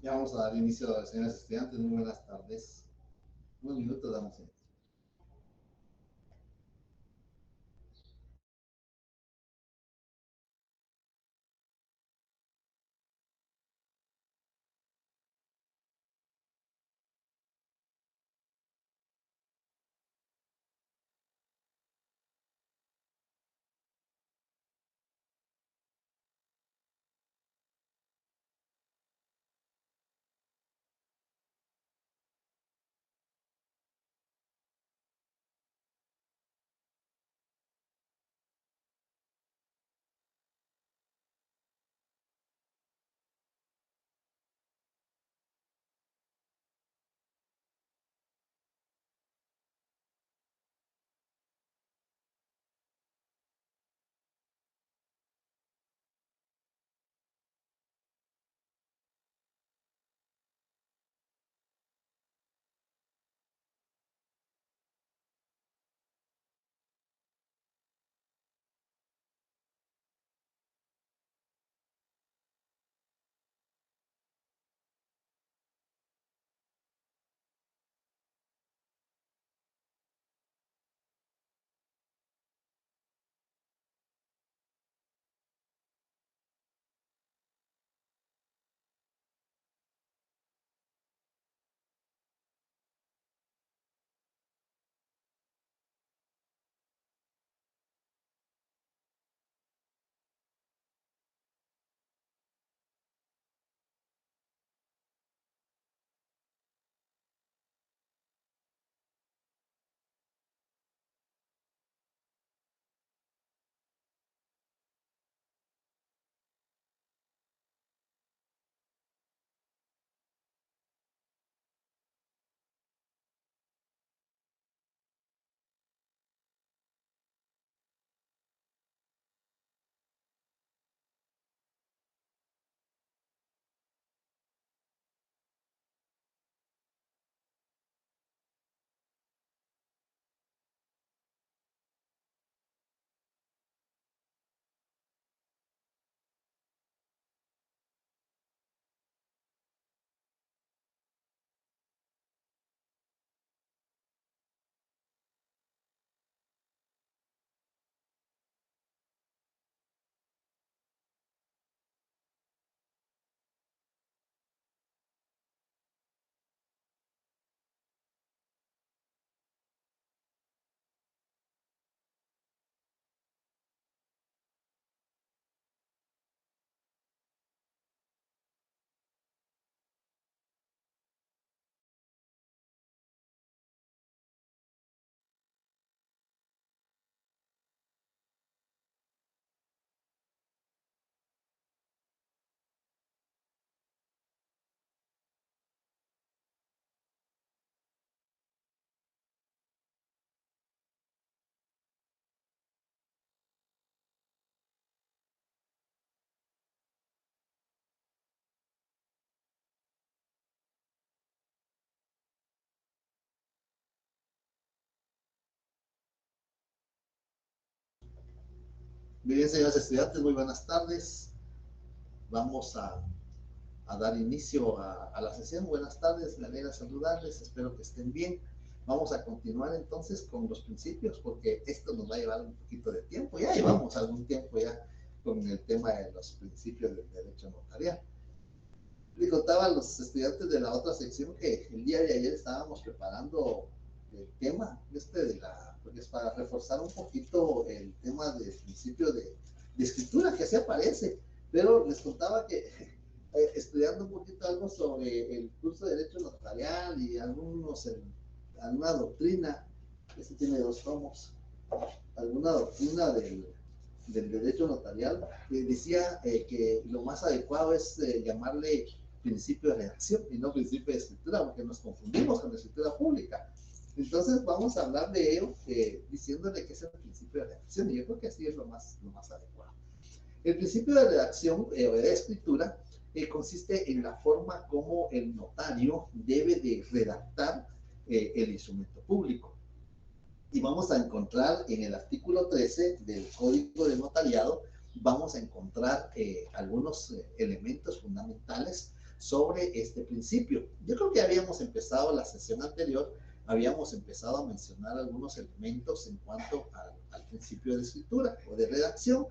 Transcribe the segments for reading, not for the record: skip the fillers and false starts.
Ya vamos a dar inicio, señores estudiantes. Muy buenas tardes. Unos minutos damos inicio. Bien, señores estudiantes, muy buenas tardes. Vamos a dar inicio a la sesión. Buenas tardes, me alegra saludarles, espero que estén bien. Vamos a continuar entonces con los principios, porque esto nos va a llevar un poquito de tiempo. Ya llevamos algún tiempo ya con el tema de los principios del derecho notarial. Le contaba a los estudiantes de la otra sección que el día de ayer estábamos preparando el tema porque es para reforzar un poquito el tema del principio de escritura que así aparece, pero les contaba que estudiando un poquito algo sobre el curso de Derecho Notarial y alguna doctrina, este tiene 2 tomos, alguna doctrina del derecho notarial, decía que lo más adecuado es llamarle principio de redacción y no principio de escritura, porque nos confundimos con la escritura pública. Entonces vamos a hablar de ello diciéndole que es el principio de redacción, y yo creo que así es lo más adecuado. El principio de redacción o de escritura consiste en la forma como el notario debe de redactar el instrumento público. Y vamos a encontrar en el artículo 13 del Código de Notariado, vamos a encontrar algunos elementos fundamentales sobre este principio. Yo creo que habíamos empezado la sesión anterior, habíamos empezado a mencionar algunos elementos en cuanto al principio de escritura o de redacción,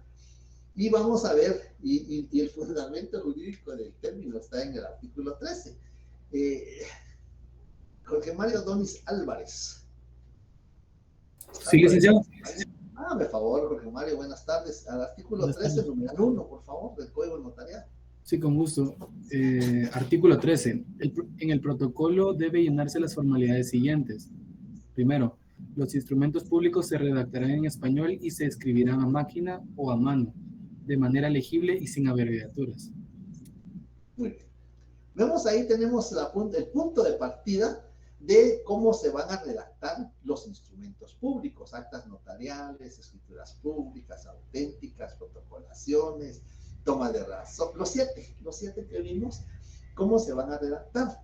y vamos a ver, y el fundamento jurídico del término está en el artículo 13. Jorge Mario Donis Álvarez. Sí, licenciado. Hágame favor, Jorge Mario, buenas tardes. Al artículo 13, numeral 1, por favor, del Código Notarial. Sí, con gusto. Artículo 13. En el protocolo debe llenarse las formalidades siguientes. Primero, los instrumentos públicos se redactarán en español y se escribirán a máquina o a mano, de manera legible y sin abreviaturas. Muy bien. Vemos ahí, tenemos el punto de partida de cómo se van a redactar los instrumentos públicos, actas notariales, escrituras públicas, auténticas, protocolaciones, toma de razón, los siete que vimos, cómo se van a redactar.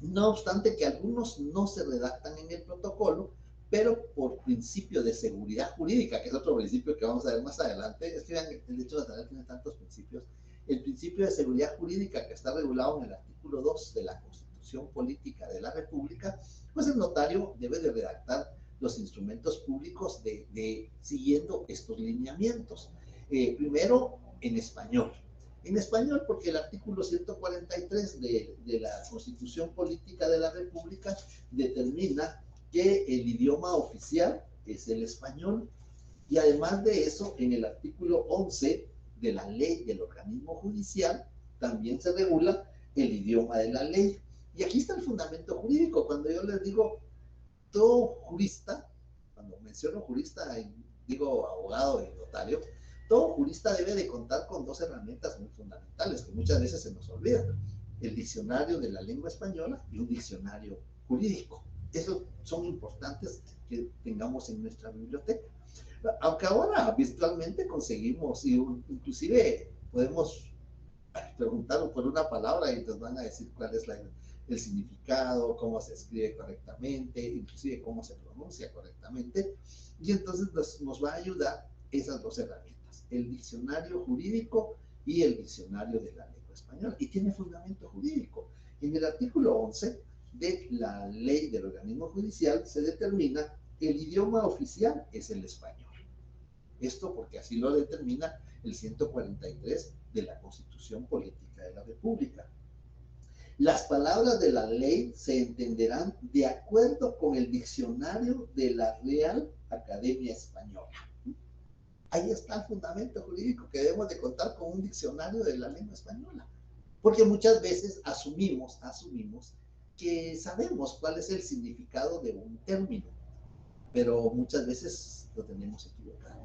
No obstante que algunos no se redactan en el protocolo, pero por principio de seguridad jurídica, que es otro principio que vamos a ver más adelante. Es que vean, el derecho notarial tiene tantos principios. El principio de seguridad jurídica, que está regulado en el artículo 2 de la Constitución Política de la República, pues el notario debe de redactar los instrumentos públicos siguiendo estos lineamientos. Primero, en español. En español, porque el artículo 143 de la Constitución Política de la República determina que el idioma oficial es el español. Y además de eso, en el artículo 11 de la ley del organismo judicial también se regula el idioma de la ley. Y aquí está el fundamento jurídico. Cuando yo les digo, todo jurista, cuando menciono jurista, digo abogado y notario, todo jurista debe de contar con dos herramientas muy fundamentales que muchas veces se nos olvidan: el diccionario de la lengua española y un diccionario jurídico. Esos son importantes que tengamos en nuestra biblioteca. Aunque ahora virtualmente conseguimos, y inclusive podemos preguntar por una palabra y nos van a decir cuál es el significado, cómo se escribe correctamente, inclusive cómo se pronuncia correctamente, y entonces nos va a ayudar esas dos herramientas, el diccionario jurídico y el diccionario de la lengua española, y tiene fundamento jurídico. En el artículo 11 de la ley del organismo judicial se determina que el idioma oficial es el español. Esto porque así lo determina el 143 de la Constitución Política de la República. Las palabras de la ley se entenderán de acuerdo con el diccionario de la Real Academia Española. Ahí está el fundamento jurídico, que debemos de contar con un diccionario de la lengua española. Porque muchas veces asumimos que sabemos cuál es el significado de un término, pero muchas veces lo tenemos equivocado,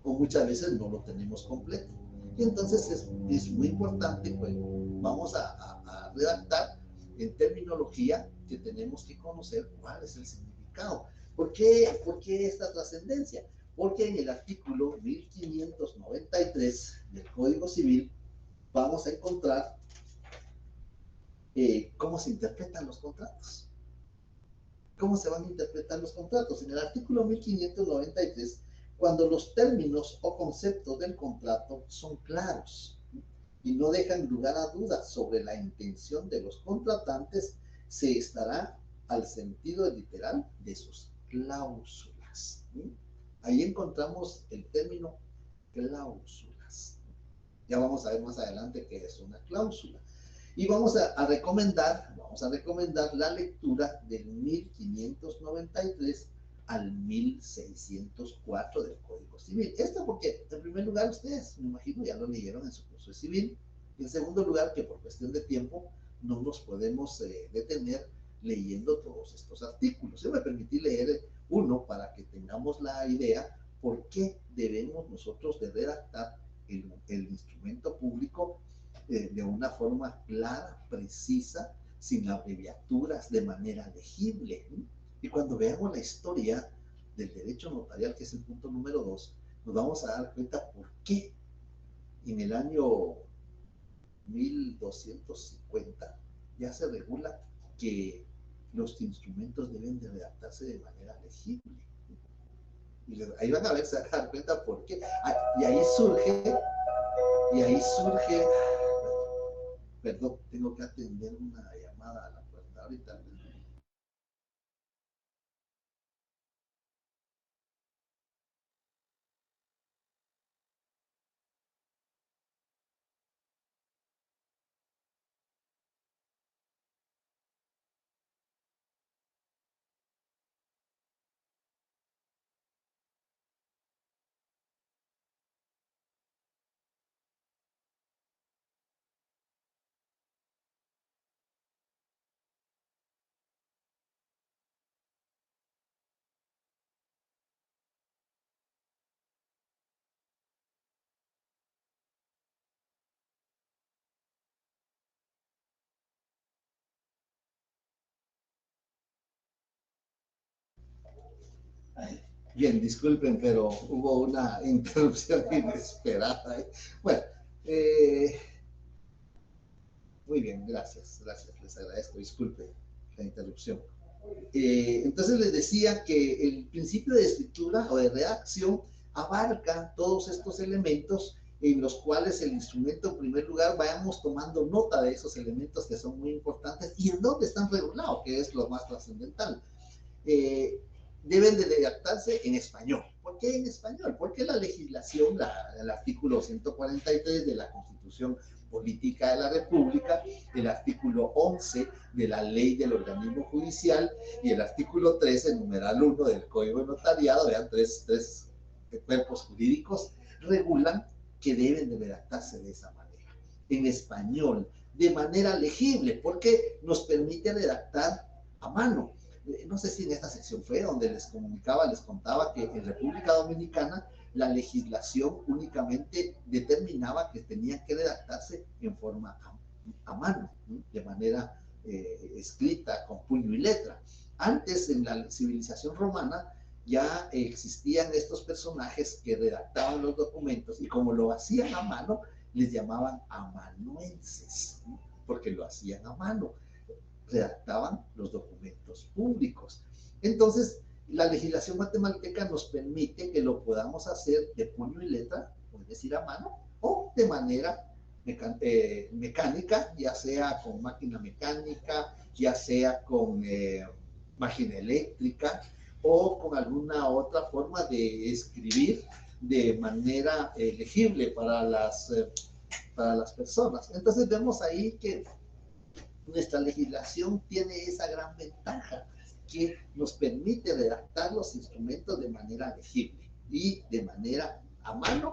o muchas veces no lo tenemos completo. Y entonces es muy importante, pues, vamos a redactar en terminología que tenemos que conocer cuál es el significado. ¿Por qué esta trascendencia? Porque en el artículo 1593 del Código Civil vamos a encontrar cómo se interpretan los contratos. ¿Cómo se van a interpretar los contratos? En el artículo 1593, cuando los términos o conceptos del contrato son claros y no dejan lugar a dudas sobre la intención de los contratantes, se estará al sentido literal de sus cláusulas. Ahí encontramos el término cláusulas. Ya vamos a ver más adelante qué es una cláusula. Y vamos a recomendar la lectura del 1593 al 1604 del Código Civil. Esto porque, en primer lugar, ustedes, me imagino, ya lo leyeron en su curso de civil. Y en segundo lugar, que por cuestión de tiempo no nos podemos detener leyendo todos estos artículos. Yo me permití leer uno para que tengamos la idea por qué debemos nosotros de redactar el instrumento público de una forma clara, precisa, sin abreviaturas, de manera legible. Y cuando veamos la historia del derecho notarial, que es el punto número 2, nos vamos a dar cuenta por qué en el año 1250 ya se regula que los instrumentos deben de redactarse de manera legible. Y ahí van a ver, se van a dar cuenta por qué. Y ahí surge Perdón, tengo que atender una llamada a la puerta ahorita. Bien, disculpen, pero hubo una interrupción inesperada. Bueno, eh, muy bien, gracias, les agradezco, disculpen la interrupción. Entonces les decía que el principio de escritura o de redacción abarca todos estos elementos en los cuales el instrumento, en primer lugar, vayamos tomando nota de esos elementos que son muy importantes y en dónde están regulados, que es lo más trascendental. Deben de redactarse en español. ¿Por qué en español? Porque la legislación, el artículo 143 de la Constitución Política de la República, el artículo 11 de la Ley del Organismo Judicial y el artículo 13, numeral 1 del Código de Notariado, vean, tres cuerpos jurídicos, regulan que deben de redactarse de esa manera, en español, de manera legible, porque nos permite redactar a mano. No sé si en esta sección fue donde les contaba que en República Dominicana la legislación únicamente determinaba que tenían que redactarse en forma a mano, de manera escrita, con puño y letra. Antes, en la civilización romana, ya existían estos personajes que redactaban los documentos y como lo hacían a mano, les llamaban amanuenses, porque lo hacían a mano, redactaban los documentos públicos. Entonces, la legislación guatemalteca nos permite que lo podamos hacer de puño y letra, es decir, a mano, o de manera mecánica, ya sea con máquina mecánica, ya sea con máquina eléctrica o con alguna otra forma de escribir de manera legible para las personas. Entonces vemos ahí que nuestra legislación tiene esa gran ventaja que nos permite redactar los instrumentos de manera legible y de manera a mano,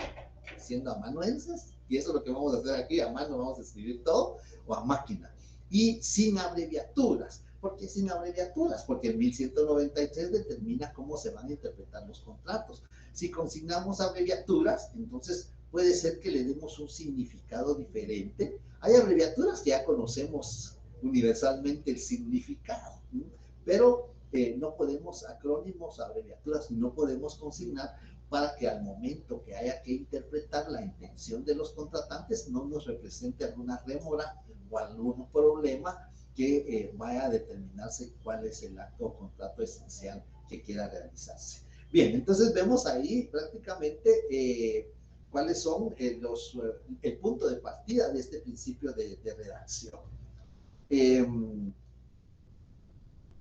siendo amanuenses, y eso es lo que vamos a hacer aquí, a mano vamos a escribir todo, o a máquina, y sin abreviaturas. ¿Por qué sin abreviaturas? Porque el 1193 determina cómo se van a interpretar los contratos. Si consignamos abreviaturas, entonces puede ser que le demos un significado diferente. Hay abreviaturas que ya conocemos universalmente el significado, pero no podemos, acrónimos, abreviaturas, no podemos consignar para que al momento que haya que interpretar la intención de los contratantes no nos represente alguna rémora o algún problema que vaya a determinarse cuál es el acto o contrato esencial que quiera realizarse. Bien, entonces vemos ahí prácticamente cuáles son el punto de partida de este principio de redacción.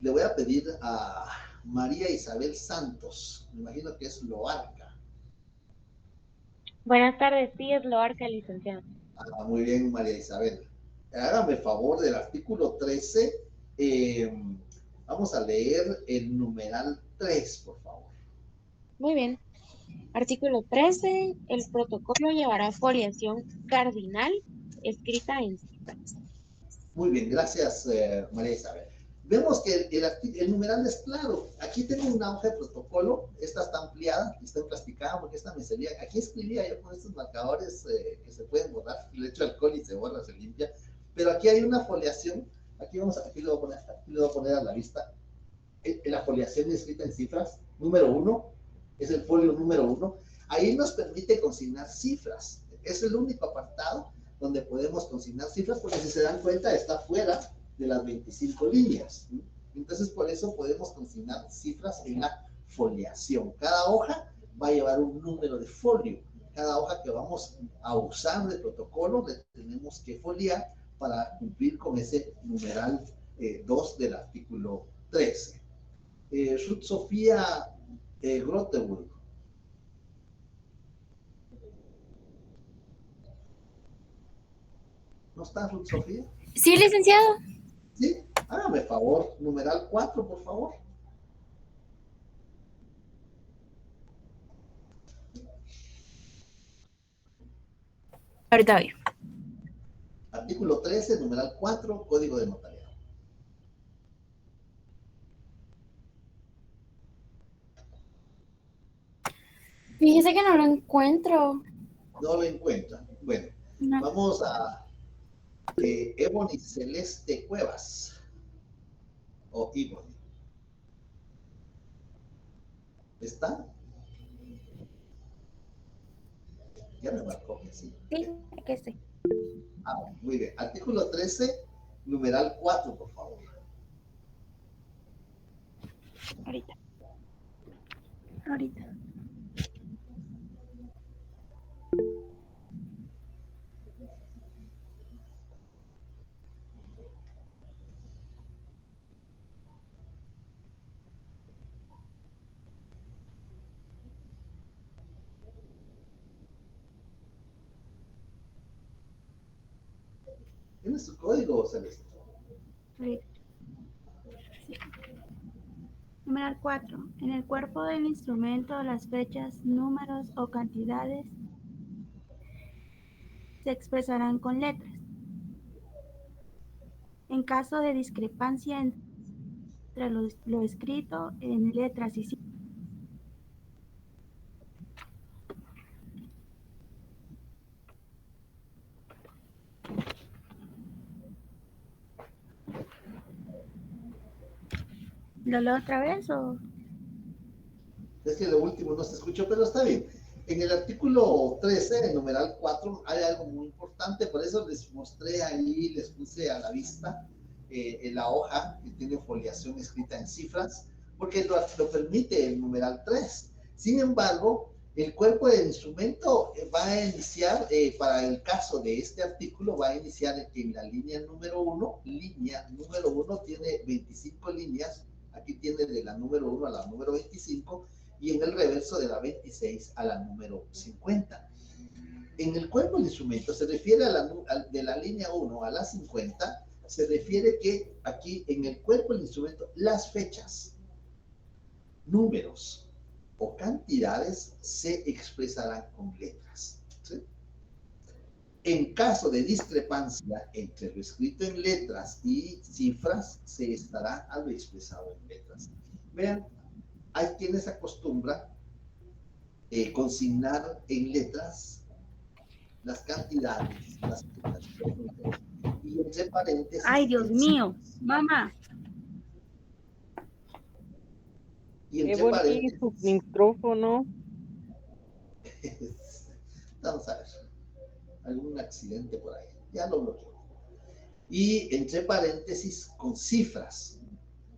Le voy a pedir a María Isabel Santos, me imagino que es Loarca. Buenas tardes, sí, es Loarca, licenciado. Muy bien, María Isabel. Hágame favor del artículo 13. Vamos a leer el numeral 3, por favor. Muy bien. Artículo 13. El protocolo llevará foliación cardinal escrita en cifras. Muy bien, gracias, María Isabel. Vemos que el numeral es claro. Aquí tengo una hoja de protocolo, esta está ampliada, está emplasticada porque esta me servía. Aquí escribía yo con estos marcadores que se pueden borrar, le echo alcohol y se borra, se limpia. Pero aquí hay una foliación, aquí lo voy a poner a la vista. La foliación escrita en cifras, número 1, es el folio número 1. Ahí nos permite consignar cifras. Es el único apartado donde podemos consignar cifras, porque si se dan cuenta está fuera de las 25 líneas. Entonces, por eso podemos consignar cifras en la foliación. Cada hoja va a llevar un número de folio. Cada hoja que vamos a usar de protocolo le tenemos que foliar para cumplir con ese numeral 2 del artículo 13. Ruth Sofía Grotewood. ¿No está Ruth Sofía? Sí, licenciado. Sí, hágame favor, numeral 4, por favor. Ahorita voy. Artículo 13, numeral 4, Código de Notariado. Fíjese que no lo encuentro. No lo encuentran. Bueno, No. vamos a Ebony Celeste Cuevas. O Ebony. ¿Está? Ya me marcó que sí. Sí, aquí estoy. Ah, muy bien. Artículo 13, numeral 4, por favor. Ahorita. Ahorita. ¿Tiene su código, Celeste? Ahorita. Sí. Numeral 4. En el cuerpo del instrumento, las fechas, números o cantidades se expresarán con letras. En caso de discrepancia entre lo escrito en letras y cifras, ¿lo leo otra vez o...? Es que lo último no se escuchó, pero está bien. En el artículo 13, el numeral 4, hay algo muy importante, por eso les mostré ahí, les puse a la vista en la hoja que tiene foliación escrita en cifras, porque lo permite el numeral 3. Sin embargo, el cuerpo del instrumento va a iniciar, para el caso de este artículo, va a iniciar en la línea número 1. Línea número 1 tiene 25 líneas, aquí tiene de la número 1 a la número 25, y en el reverso de la 26 a la número 50. En el cuerpo del instrumento se refiere de la línea 1 a la 50, se refiere que aquí en el cuerpo del instrumento las fechas, números o cantidades se expresarán con letras. ¿Sí? En caso de discrepancia entre lo escrito en letras y cifras, se estará a lo expresado en letras. Vean, hay quienes acostumbran consignar en letras las cantidades, las y entre paréntesis. ¡Ay, Dios mío! ¡Mamá! Y entre Qué paréntesis. bonito micrófono. Vamos a ver. Algún accidente por ahí. Ya lo bloqueó. Y entre paréntesis con cifras.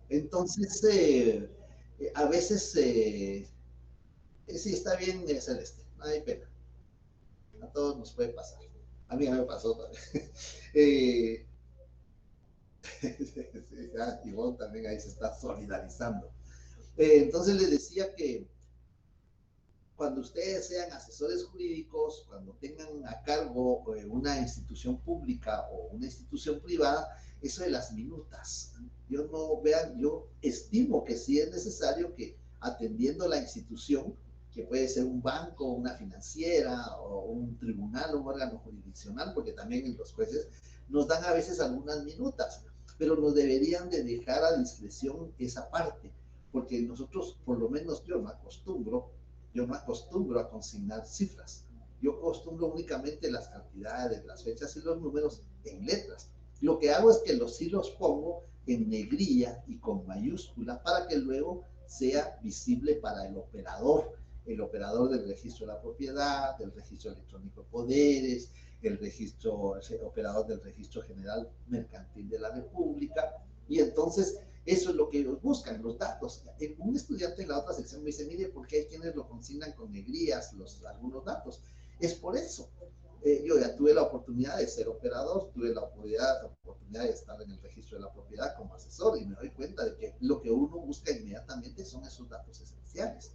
Entonces, a veces, sí, está bien, Celeste, no hay pena. A todos nos puede pasar. A mí me pasó también. Y vos también ahí se está solidarizando. Entonces les decía que cuando ustedes sean asesores jurídicos, cuando tengan a cargo una institución pública o una institución privada, eso de las minutas, yo estimo que sí es necesario que atendiendo la institución, que puede ser un banco, una financiera o un tribunal, un órgano jurisdiccional, porque también los jueces nos dan a veces algunas minutas, pero nos deberían de dejar a discreción esa parte, porque nosotros, por lo menos yo no acostumbro a consignar cifras. Yo acostumbro únicamente las cantidades, las fechas y los números en letras. Lo que hago es que sí los pongo en negrilla y con mayúscula para que luego sea visible para el operador del registro de la propiedad, del registro electrónico de poderes, el operador del registro general mercantil de la República. Y entonces eso es lo que ellos buscan, los datos. Un estudiante en la otra sección me dice, mire, ¿por qué hay quienes lo consignan con negrías algunos datos? Es por eso, Yo ya tuve la oportunidad de ser operador, tuve la oportunidad de estar en el registro de la propiedad como asesor y me doy cuenta de que lo que uno busca inmediatamente son esos datos esenciales.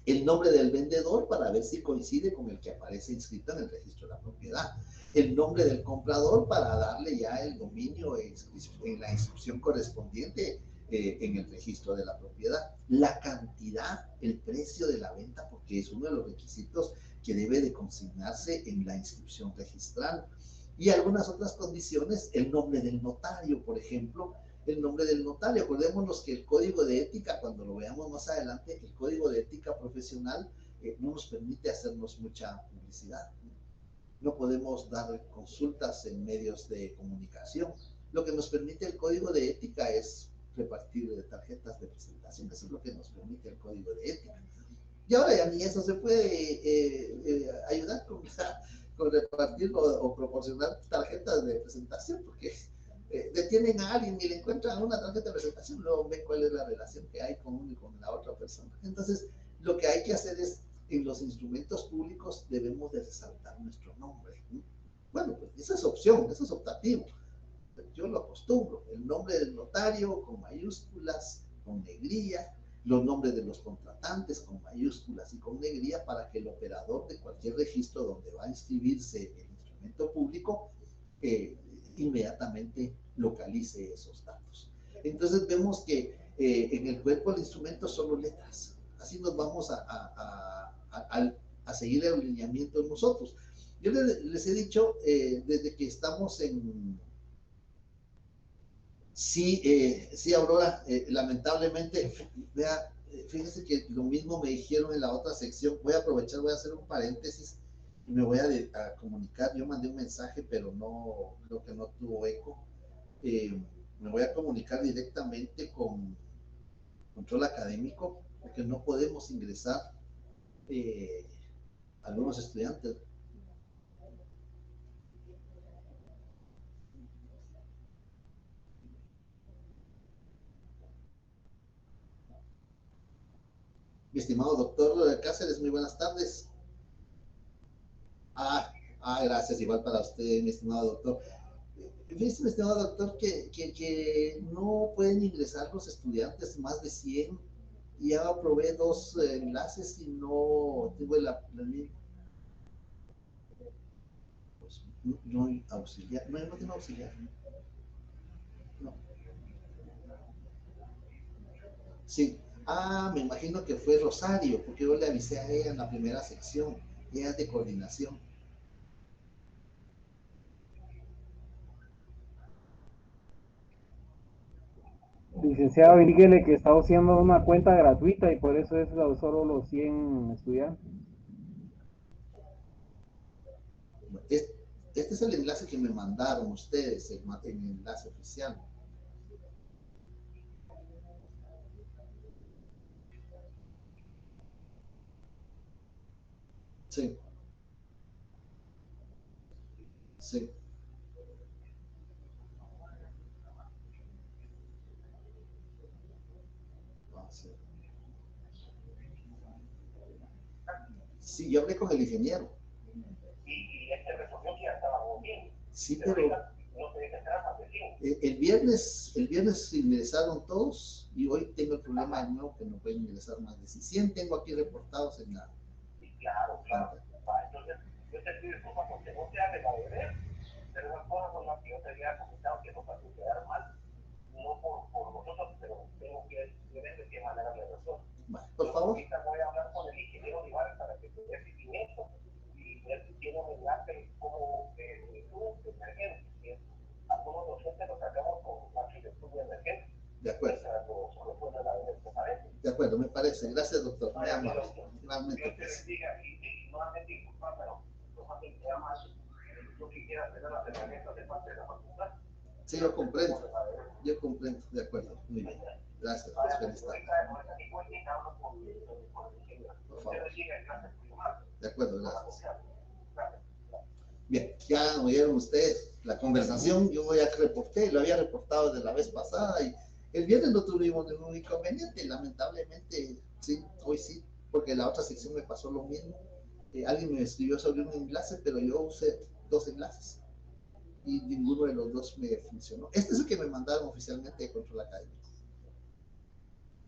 El nombre del vendedor para ver si coincide con el que aparece inscrito en el registro de la propiedad. El nombre del comprador para darle ya el dominio en la inscripción correspondiente en el registro de la propiedad. La cantidad, el precio de la venta, porque es uno de los requisitos que debe de consignarse en la inscripción registral. Y algunas otras condiciones, el nombre del notario, por ejemplo, el nombre del notario. Acordémonos que el código de ética, cuando lo veamos más adelante, el código de ética profesional no nos permite hacernos mucha publicidad. No podemos dar consultas en medios de comunicación. Lo que nos permite el código de ética es repartir tarjetas de presentación. Eso es lo que nos permite el código de ética. Y ahora ya ni eso se puede ayudar con repartir o proporcionar tarjetas de presentación, porque detienen a alguien y le encuentran una tarjeta de presentación, luego ven cuál es la relación que hay con uno y con la otra persona. Entonces, lo que hay que hacer es, en los instrumentos públicos debemos de resaltar nuestro nombre. Bueno, pues esa es opción, eso es optativo. Yo lo acostumbro, el nombre del notario con mayúsculas, con negrilla, los nombres de los contratantes con mayúsculas y con negrilla para que el operador de cualquier registro donde va a inscribirse el instrumento público inmediatamente localice esos datos. Entonces vemos que en el cuerpo del instrumento solo letras. Así nos vamos a seguir el alineamiento nosotros. Yo les he dicho desde que estamos en... Sí, Aurora, lamentablemente, vea, fíjense que lo mismo me dijeron en la otra sección. Voy a aprovechar, voy a hacer un paréntesis y me voy a comunicar. Yo mandé un mensaje, pero no, creo que no tuvo eco. Me voy a comunicar directamente con control académico, porque no podemos ingresar algunos estudiantes. Mi estimado doctor Cáceres, muy buenas tardes. Gracias, igual para usted, mi estimado doctor. Fíjese, mi estimado doctor, que no pueden ingresar los estudiantes más de 100. Y ya probé 2 enlaces y no tuve la misma. Pues no hay auxiliar, no tengo auxiliar. No. Sí. Me imagino que fue Rosario, porque yo le avisé a ella en la primera sección. Ella es de coordinación. Licenciado, dígale que está haciendo una cuenta gratuita y por eso es solo los 100 estudiantes. Este es el enlace que me mandaron ustedes, el enlace oficial. Sí. Sí. Sí, yo hablé con el ingeniero. Y este resolvió que ya estábamos bien. Sí, pero el viernes ingresaron todos y hoy tengo el problema de nuevo que no pueden ingresar más de 100. Tengo aquí reportados en la... Sí, claro. Entonces, yo te pido disculpas porque no te hagas la deber, pero esas cosas son las que yo te había comentado que no para quedar mal, no por nosotros, pero tengo que ver de qué manera me resuelvo. Por favor. Ahorita voy a hablar con el ingeniero Olivares para que te dé seguimiento y ver si tiene un enlace como tú, de emergencia. Algunos docentes los sacamos con arquitectura de emergencia. De acuerdo. De acuerdo, me parece. Gracias, doctor. Muy amable. Realmente. Dios te bendiga y nuevamente disculpa, pero te llama lo que quieras tener las herramientas de parte de la facultad. Sí, yo comprendo. De acuerdo. Muy bien. Gracias. Feliz tarde. Por favor. De acuerdo, gracias. Bien, ya oyeron ustedes la conversación. Yo lo había reportado desde la vez pasada y el viernes no tuvimos ningún inconveniente. Lamentablemente, sí, hoy sí, porque la otra sección me pasó lo mismo. alguien me escribió sobre un enlace, pero yo usé 2 enlaces y ninguno de los 2 me funcionó. Este es el que me mandaron oficialmente de Control Académico.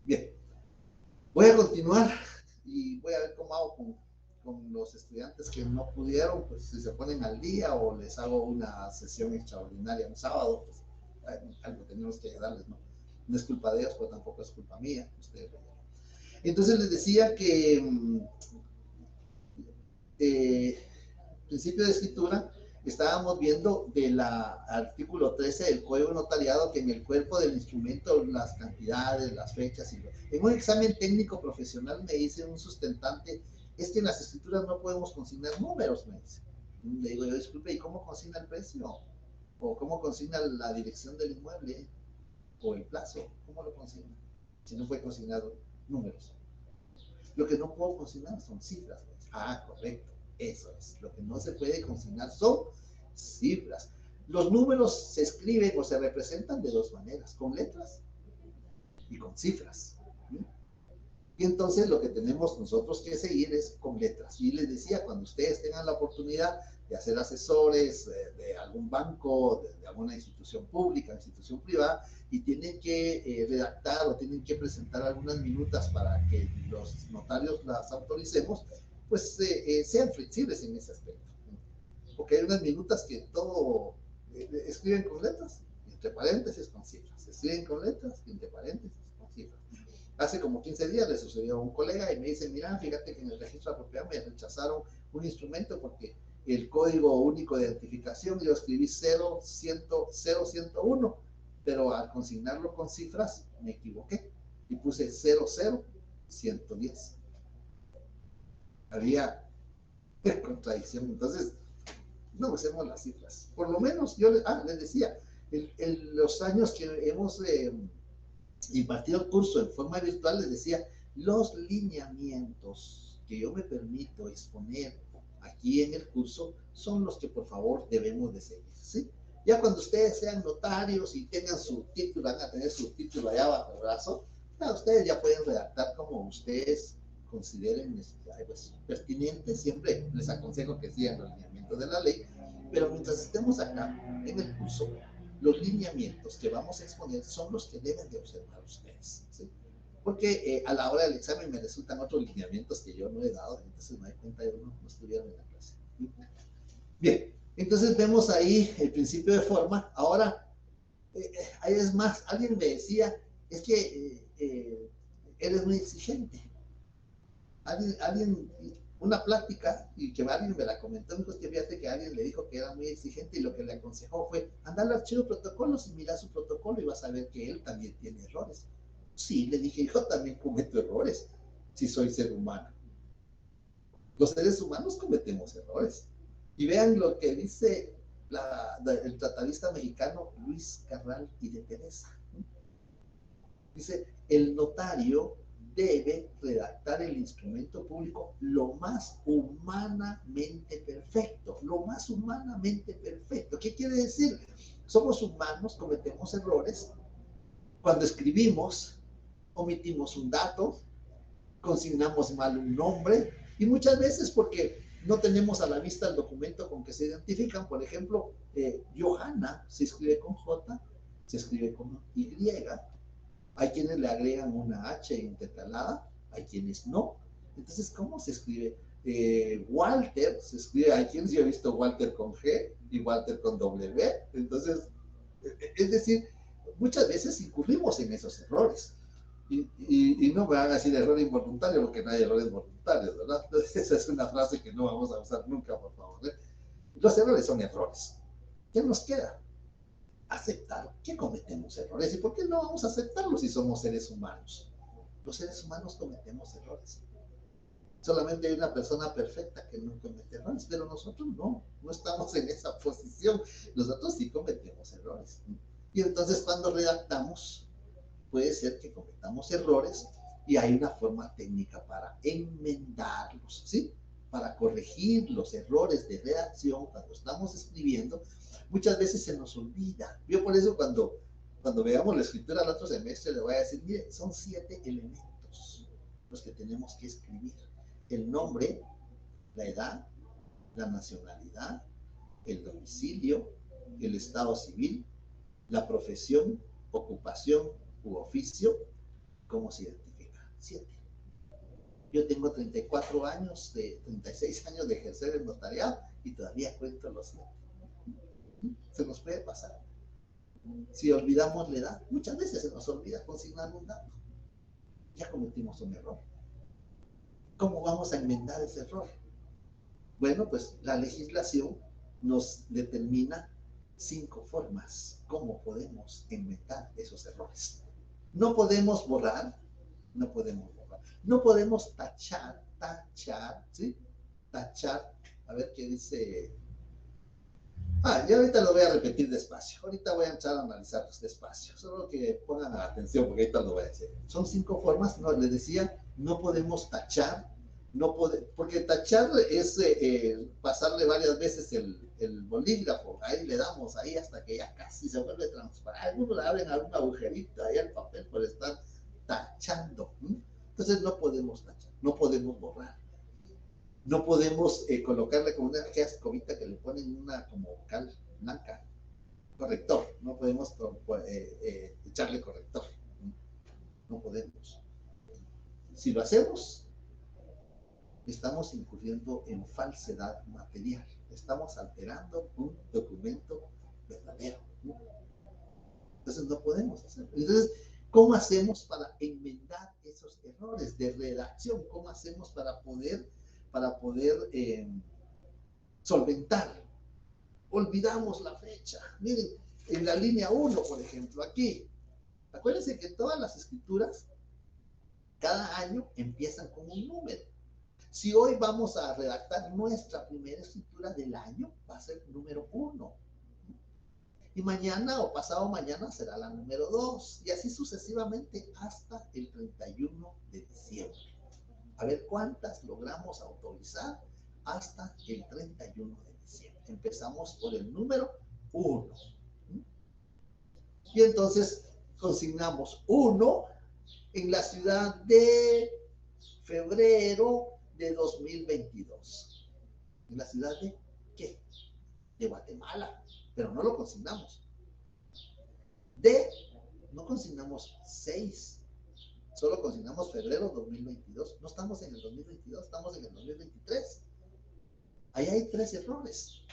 Bien, voy a continuar y voy a ver cómo hago con los estudiantes que no pudieron, pues si se ponen al día o les hago una sesión extraordinaria un sábado, pues algo tenemos que ayudarles, ¿no? No es culpa de ellos, pero tampoco es culpa mía. Ustedes lo ven. Entonces les decía que principio de escritura, estábamos viendo del artículo 13 del Código Notariado, que en el cuerpo del instrumento las cantidades, las fechas, en un examen técnico profesional me dice un sustentante, es que en las escrituras no podemos consignar números, me dice. Le digo yo, disculpe, ¿y cómo consigna el precio? ¿O cómo consigna la dirección del inmueble? ¿O el plazo? ¿Cómo lo consigna? Si no fue consignado números. Lo que no puedo consignar son cifras. Ah, correcto. Eso es. Lo que no se puede consignar son cifras. Los números se escriben o se representan de 2 maneras, con letras y con cifras. Y entonces lo que tenemos nosotros que seguir es con letras. Y les decía, cuando ustedes tengan la oportunidad de hacer asesores de algún banco, de alguna institución pública, institución privada, y tienen que redactar o tienen que presentar algunas minutas para que los notarios las autoricemos, pues sean flexibles en ese aspecto. Porque hay unas minutas que todo escriben con letras, entre paréntesis con cifras. Escriben con letras, entre paréntesis con cifras. Hace como 15 días le sucedió a un colega y me dice, mira, fíjate que en el registro de propiedad me rechazaron un instrumento porque el código único de identificación yo escribí 001, pero al consignarlo con cifras me equivoqué y puse 00110. Había contradicción, entonces no usemos las cifras. Por lo menos yo les decía, los años que hemos impartido el curso en forma virtual, les decía, los lineamientos que yo me permito exponer aquí en el curso son los que por favor debemos de seguir, ¿sí? Ya cuando ustedes sean notarios y tengan su título, van a tener su título allá bajo el brazo, ustedes ya pueden redactar como ustedes consideren pues, pertinente. Siempre les aconsejo que sigan los lineamientos de la ley, pero mientras estemos acá en el curso, los lineamientos que vamos a exponer son los que deben de observar ustedes, ¿sí? Porque a la hora del examen me resultan otros lineamientos que yo no he dado, entonces me doy cuenta de uno no estuvieron en la clase. Bien, entonces vemos ahí el principio de forma. Ahora, ahí es más, alguien me decía, es que eres muy exigente. Alguien, una plática, y que alguien me la comentó, me dijo que fíjate que alguien le dijo que era muy exigente y lo que le aconsejó fue andar al archivo de protocolos y mirar su protocolo y vas a ver que él también tiene errores. Sí, le dije, yo también cometo errores, si soy ser humano. Los seres humanos cometemos errores. Y vean lo que dice el tratadista mexicano Luis Carral y de Teresa. Dice, el notario debe redactar el instrumento público lo más humanamente perfecto, lo más humanamente perfecto. ¿Qué quiere decir? Somos humanos, cometemos errores. Cuando escribimos, omitimos un dato, consignamos mal un nombre, y muchas veces porque no tenemos a la vista el documento con que se identifican. Por ejemplo, Johanna se escribe con J, se escribe con Y. Hay quienes le agregan una H intercalada, hay quienes no. Entonces, ¿cómo se escribe? Walter se escribe, hay quienes yo he visto Walter con G y Walter con W. Entonces, es decir, muchas veces incurrimos en esos errores. Y no me van a decir error involuntario, porque no hay errores voluntarios, ¿verdad? Entonces, esa es una frase que no vamos a usar nunca, por favor, ¿eh? Los errores son errores. ¿Qué nos queda? Aceptar que cometemos errores. ¿Y por qué no vamos a aceptarlos si somos seres humanos? Los seres humanos cometemos errores. Solamente hay una persona perfecta que no comete errores, pero nosotros no estamos en esa posición. Nosotros sí cometemos errores. Y entonces cuando redactamos, puede ser que cometamos errores y hay una forma técnica para enmendarlos, ¿sí? Para corregir los errores de redacción cuando estamos escribiendo. Muchas veces se nos olvida. Yo por eso cuando veamos la escritura el otro semestre le voy a decir, mire, son 7 elementos los que tenemos que escribir. El nombre, la edad, la nacionalidad, el domicilio, el estado civil, la profesión, ocupación u oficio. ¿Cómo se identifica? 7. Yo tengo 34 años, 36 años de ejercer el notariado y todavía cuento los 7. Se nos puede pasar. Si olvidamos la edad, muchas veces se nos olvida consignar un dato. Ya cometimos un error. ¿Cómo vamos a enmendar ese error? Bueno, pues la legislación nos determina 5 formas cómo podemos enmendar esos errores. No podemos borrar, no podemos tachar, ¿sí? Tachar, a ver qué dice. Ya ahorita lo voy a repetir despacio. Ahorita voy a entrar a analizarlos despacio. Solo que pongan atención porque ahorita lo voy a decir. Son 5 formas, no, les decía, no podemos tachar, porque tachar es pasarle varias veces el bolígrafo. Ahí le damos ahí hasta que ya casi se vuelve transparente. Algunos le abren algún agujerito ahí al papel por estar tachando. Entonces no podemos tachar, no podemos borrar. No podemos colocarle como una escobita que le ponen una como cal blanca, corrector. No podemos echarle corrector. No podemos. Si lo hacemos, estamos incurriendo en falsedad material. Estamos alterando un documento verdadero. Entonces no podemos hacerlo. Entonces, ¿cómo hacemos para enmendar esos errores de redacción? ¿Cómo hacemos para poder solventarlo? Olvidamos la fecha. Miren, en la línea 1, por ejemplo, aquí, acuérdense que todas las escrituras, cada año empiezan con un número. Si hoy vamos a redactar nuestra primera escritura del año, va a ser número 1. Y mañana o pasado mañana será la número 2. Y así sucesivamente hasta el 31 de diciembre. A ver cuántas logramos autorizar hasta el 31 de diciembre. Empezamos por el número 1. Y entonces consignamos 1 en la ciudad de febrero de 2022. ¿En la ciudad de qué? De Guatemala. Pero no lo consignamos. No consignamos 6. Solo consignamos febrero 2022. No estamos en el 2022, estamos en el 2023. Ahí hay 3 errores.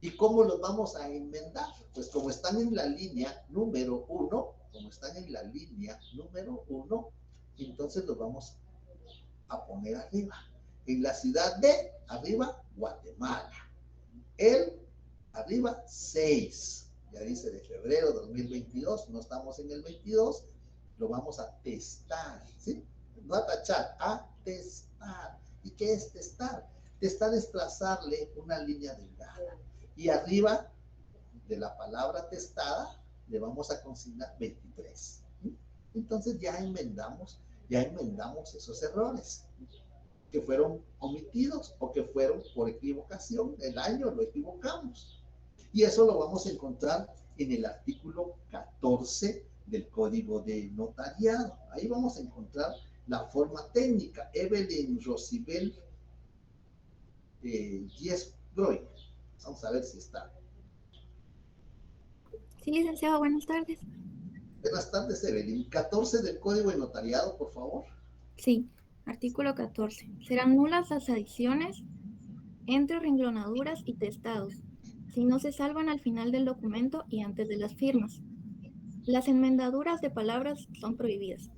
¿Y cómo los vamos a enmendar? Pues como están en la línea número 1, entonces los vamos a poner arriba. En la ciudad de, arriba, Guatemala. Arriba, 6. Ya dice de febrero 2022, no estamos en el 22. Lo vamos a testar, ¿sí? No a tachar, a testar. ¿Y qué es testar? Testar es trazarle una línea delgada. Y arriba de la palabra testada le vamos a consignar 23. ¿Sí? Entonces ya enmendamos esos errores que fueron omitidos o que fueron por equivocación. El año lo equivocamos. Y eso lo vamos a encontrar en el artículo 14 del Código de Notariado. Ahí vamos a encontrar la forma técnica. Evelyn Rosibel Giesbroy. Vamos a ver si está. Sí, licenciado, buenas tardes. Buenas tardes, Evelyn. 14 del Código de Notariado, por favor. Sí, artículo 14. Serán nulas las adiciones entre renglonaduras y testados, si no se salvan al final del documento y antes de las firmas. Las enmendaduras de palabras son prohibidas.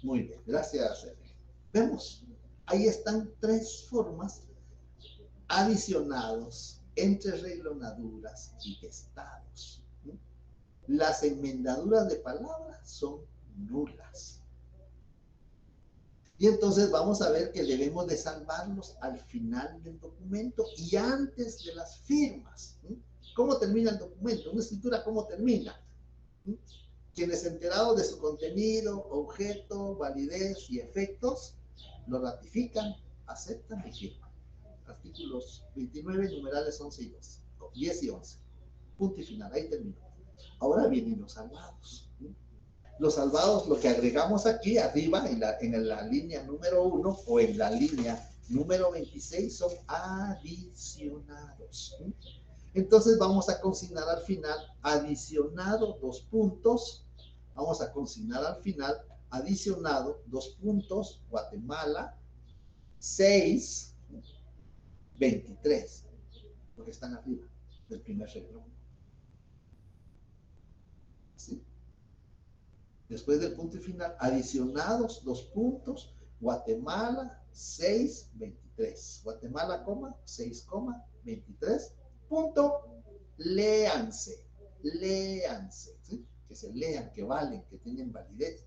Muy bien, gracias, Evelyn. Vemos, ahí están 3 formas adicionados entre renglonaduras y testados. Las enmendaduras de palabras son nulas. Y entonces vamos a ver que debemos de salvarlos al final del documento y antes de las firmas. ¿Cómo termina el documento? Una escritura, ¿cómo termina? Quienes enterados de su contenido, objeto, validez y efectos, lo ratifican, aceptan y firman. Artículos 29, numerales 11 y 12, 10 y 11. Punto y final, ahí terminó. Ahora vienen los salvados. Los salvados, lo que agregamos aquí arriba, en la línea número 1 o en la línea Número 26 son adicionados. Entonces vamos a consignar al final adicionado, dos puntos. Vamos a consignar al final adicionado, dos puntos, Guatemala, 6, 23, porque están arriba del primer renglón. ¿Sí? Después del punto y final, adicionados, dos puntos, Guatemala, 6, 23. Guatemala, 6, 23. Punto, léanse, ¿sí? Que se lean, que valen, que tienen validez.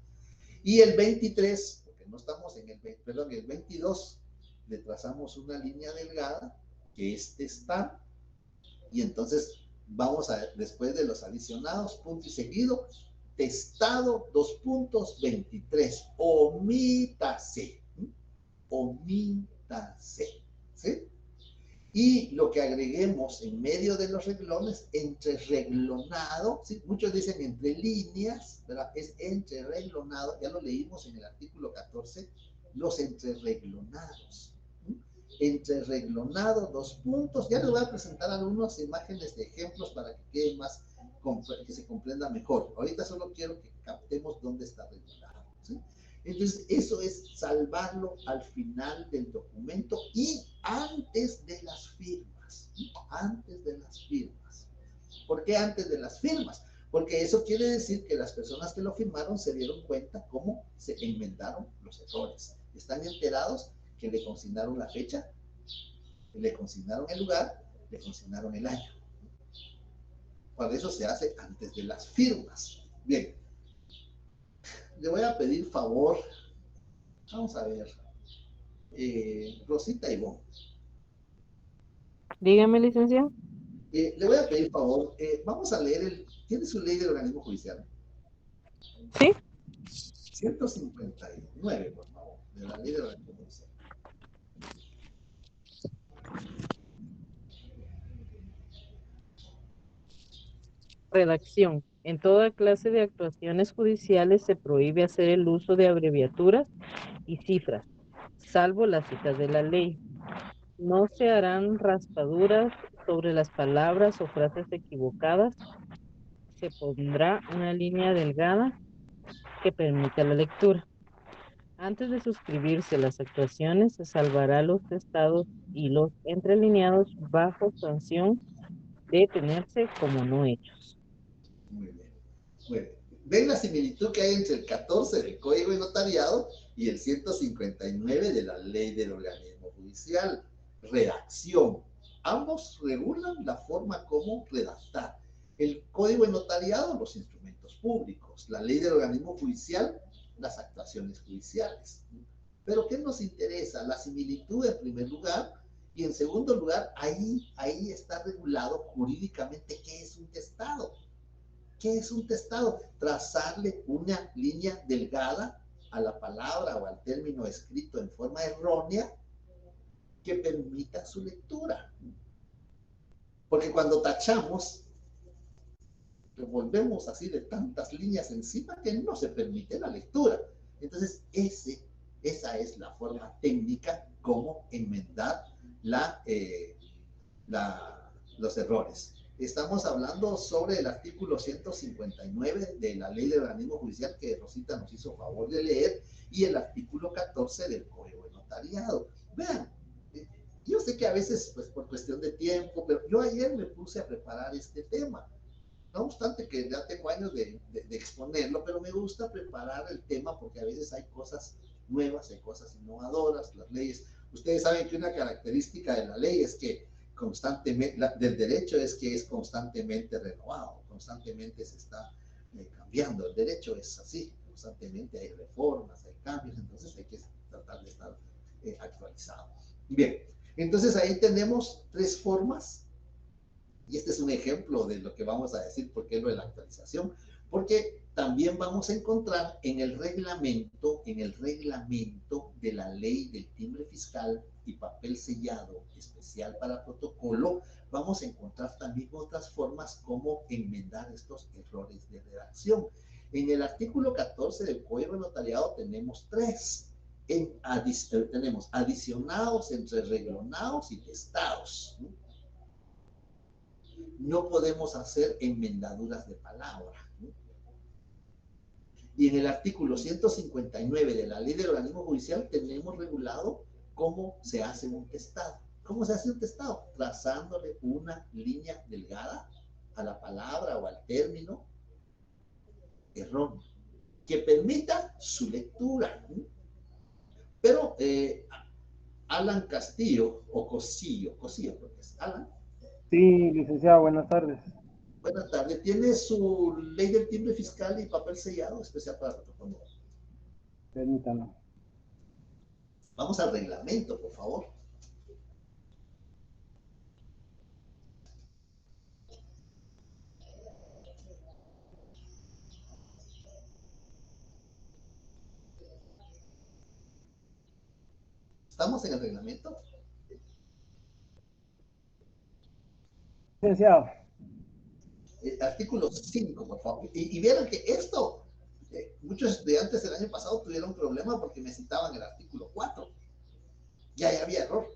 Y el 23, porque no estamos en el 20, perdón, el 22, le trazamos una línea delgada, que este está, y entonces vamos a, después de los adicionados, punto y seguido, testado, dos puntos, 23, omítase, ¿sí? Y lo que agreguemos en medio de los renglones, entrereglonado, ¿sí? Muchos dicen entre líneas, ¿verdad? Es entrereglonado, ya lo leímos en el artículo 14, los entrereglonados. Entrereglonado, dos puntos, ya les voy a presentar algunas imágenes de ejemplos para que quede más, que se comprenda mejor. Ahorita solo quiero que captemos dónde está reglonado, ¿sí? Entonces, eso es salvarlo al final del documento y antes de las firmas. Antes de las firmas. ¿Por qué antes de las firmas? Porque eso quiere decir que las personas que lo firmaron se dieron cuenta cómo se enmendaron los errores. Están enterados que le consignaron la fecha, le consignaron el lugar, le consignaron el año. Por eso se hace antes de las firmas. Bien. Le voy a pedir favor, vamos a ver, Rosita Ivonne. Dígame, licenciado. Le voy a pedir favor, vamos a leer ¿tiene su ley del organismo judicial? Sí. 159, por favor, de la ley del organismo judicial. Redacción. En toda clase de actuaciones judiciales se prohíbe hacer el uso de abreviaturas y cifras, salvo las citas de la ley. No se harán raspaduras sobre las palabras o frases equivocadas. Se pondrá una línea delgada que permita la lectura. Antes de suscribirse las actuaciones, se salvará los testados y los entrelineados bajo sanción de tenerse como no hechos. Muy bien. Muy bien. ¿Ven la similitud que hay entre el 14 del Código de Notariado y el 159 de la Ley del Organismo Judicial? Redacción. Ambos regulan la forma como redactar. El Código de Notariado, los instrumentos públicos. La Ley del Organismo Judicial, las actuaciones judiciales. Pero ¿qué nos interesa? La similitud en primer lugar, y en segundo lugar, ahí está regulado jurídicamente qué es un testado. ¿Qué es un testado? Trazarle una línea delgada a la palabra o al término escrito en forma errónea que permita su lectura. Porque cuando tachamos, revolvemos así de tantas líneas encima que no se permite la lectura. Entonces, esa es la forma técnica como enmendar los errores. Estamos hablando sobre el artículo 159 de la Ley del Organismo Judicial que Rosita nos hizo favor de leer y el artículo 14 del Código de Notariado. Vean, yo sé que a veces, pues por cuestión de tiempo, pero yo ayer me puse a preparar este tema. No obstante que ya tengo años de exponerlo, pero me gusta preparar el tema porque a veces hay cosas nuevas, hay cosas innovadoras, las leyes. Ustedes saben que una característica de la ley es que constantemente, del derecho es que es constantemente renovado, constantemente se está cambiando. El derecho es así, constantemente hay reformas, hay cambios, entonces hay que tratar de estar actualizado. Bien, entonces ahí tenemos tres formas. Y este es un ejemplo de lo que vamos a decir, por qué lo de la actualización, porque también vamos a encontrar en el reglamento de la ley del timbre fiscal y papel sellado especial para protocolo, vamos a encontrar también otras formas como enmendar estos errores de redacción. En el artículo 14 del Código de Notariado tenemos tres. tenemos adicionados, entrerenglonados y testados. No podemos hacer enmendaduras de palabra. Y en el artículo 159 de la Ley del Organismo Judicial tenemos regulado cómo se hace un testado. ¿Cómo se hace un testado? Trazándole una línea delgada a la palabra o al término erróneo, que permita su lectura. Pero Alan Castillo, o Cosillo creo que es Alan. Sí, licenciado, buenas tardes. Buenas tardes. ¿Tiene su ley del timbre fiscal y papel sellado especial para protocolo? Permítame. Vamos al reglamento, por favor. ¿Estamos en el reglamento? Licenciado. Artículo 5, por favor. Y vieron que esto, muchos estudiantes el año pasado tuvieron problema porque me citaban el artículo 4. Ya había error.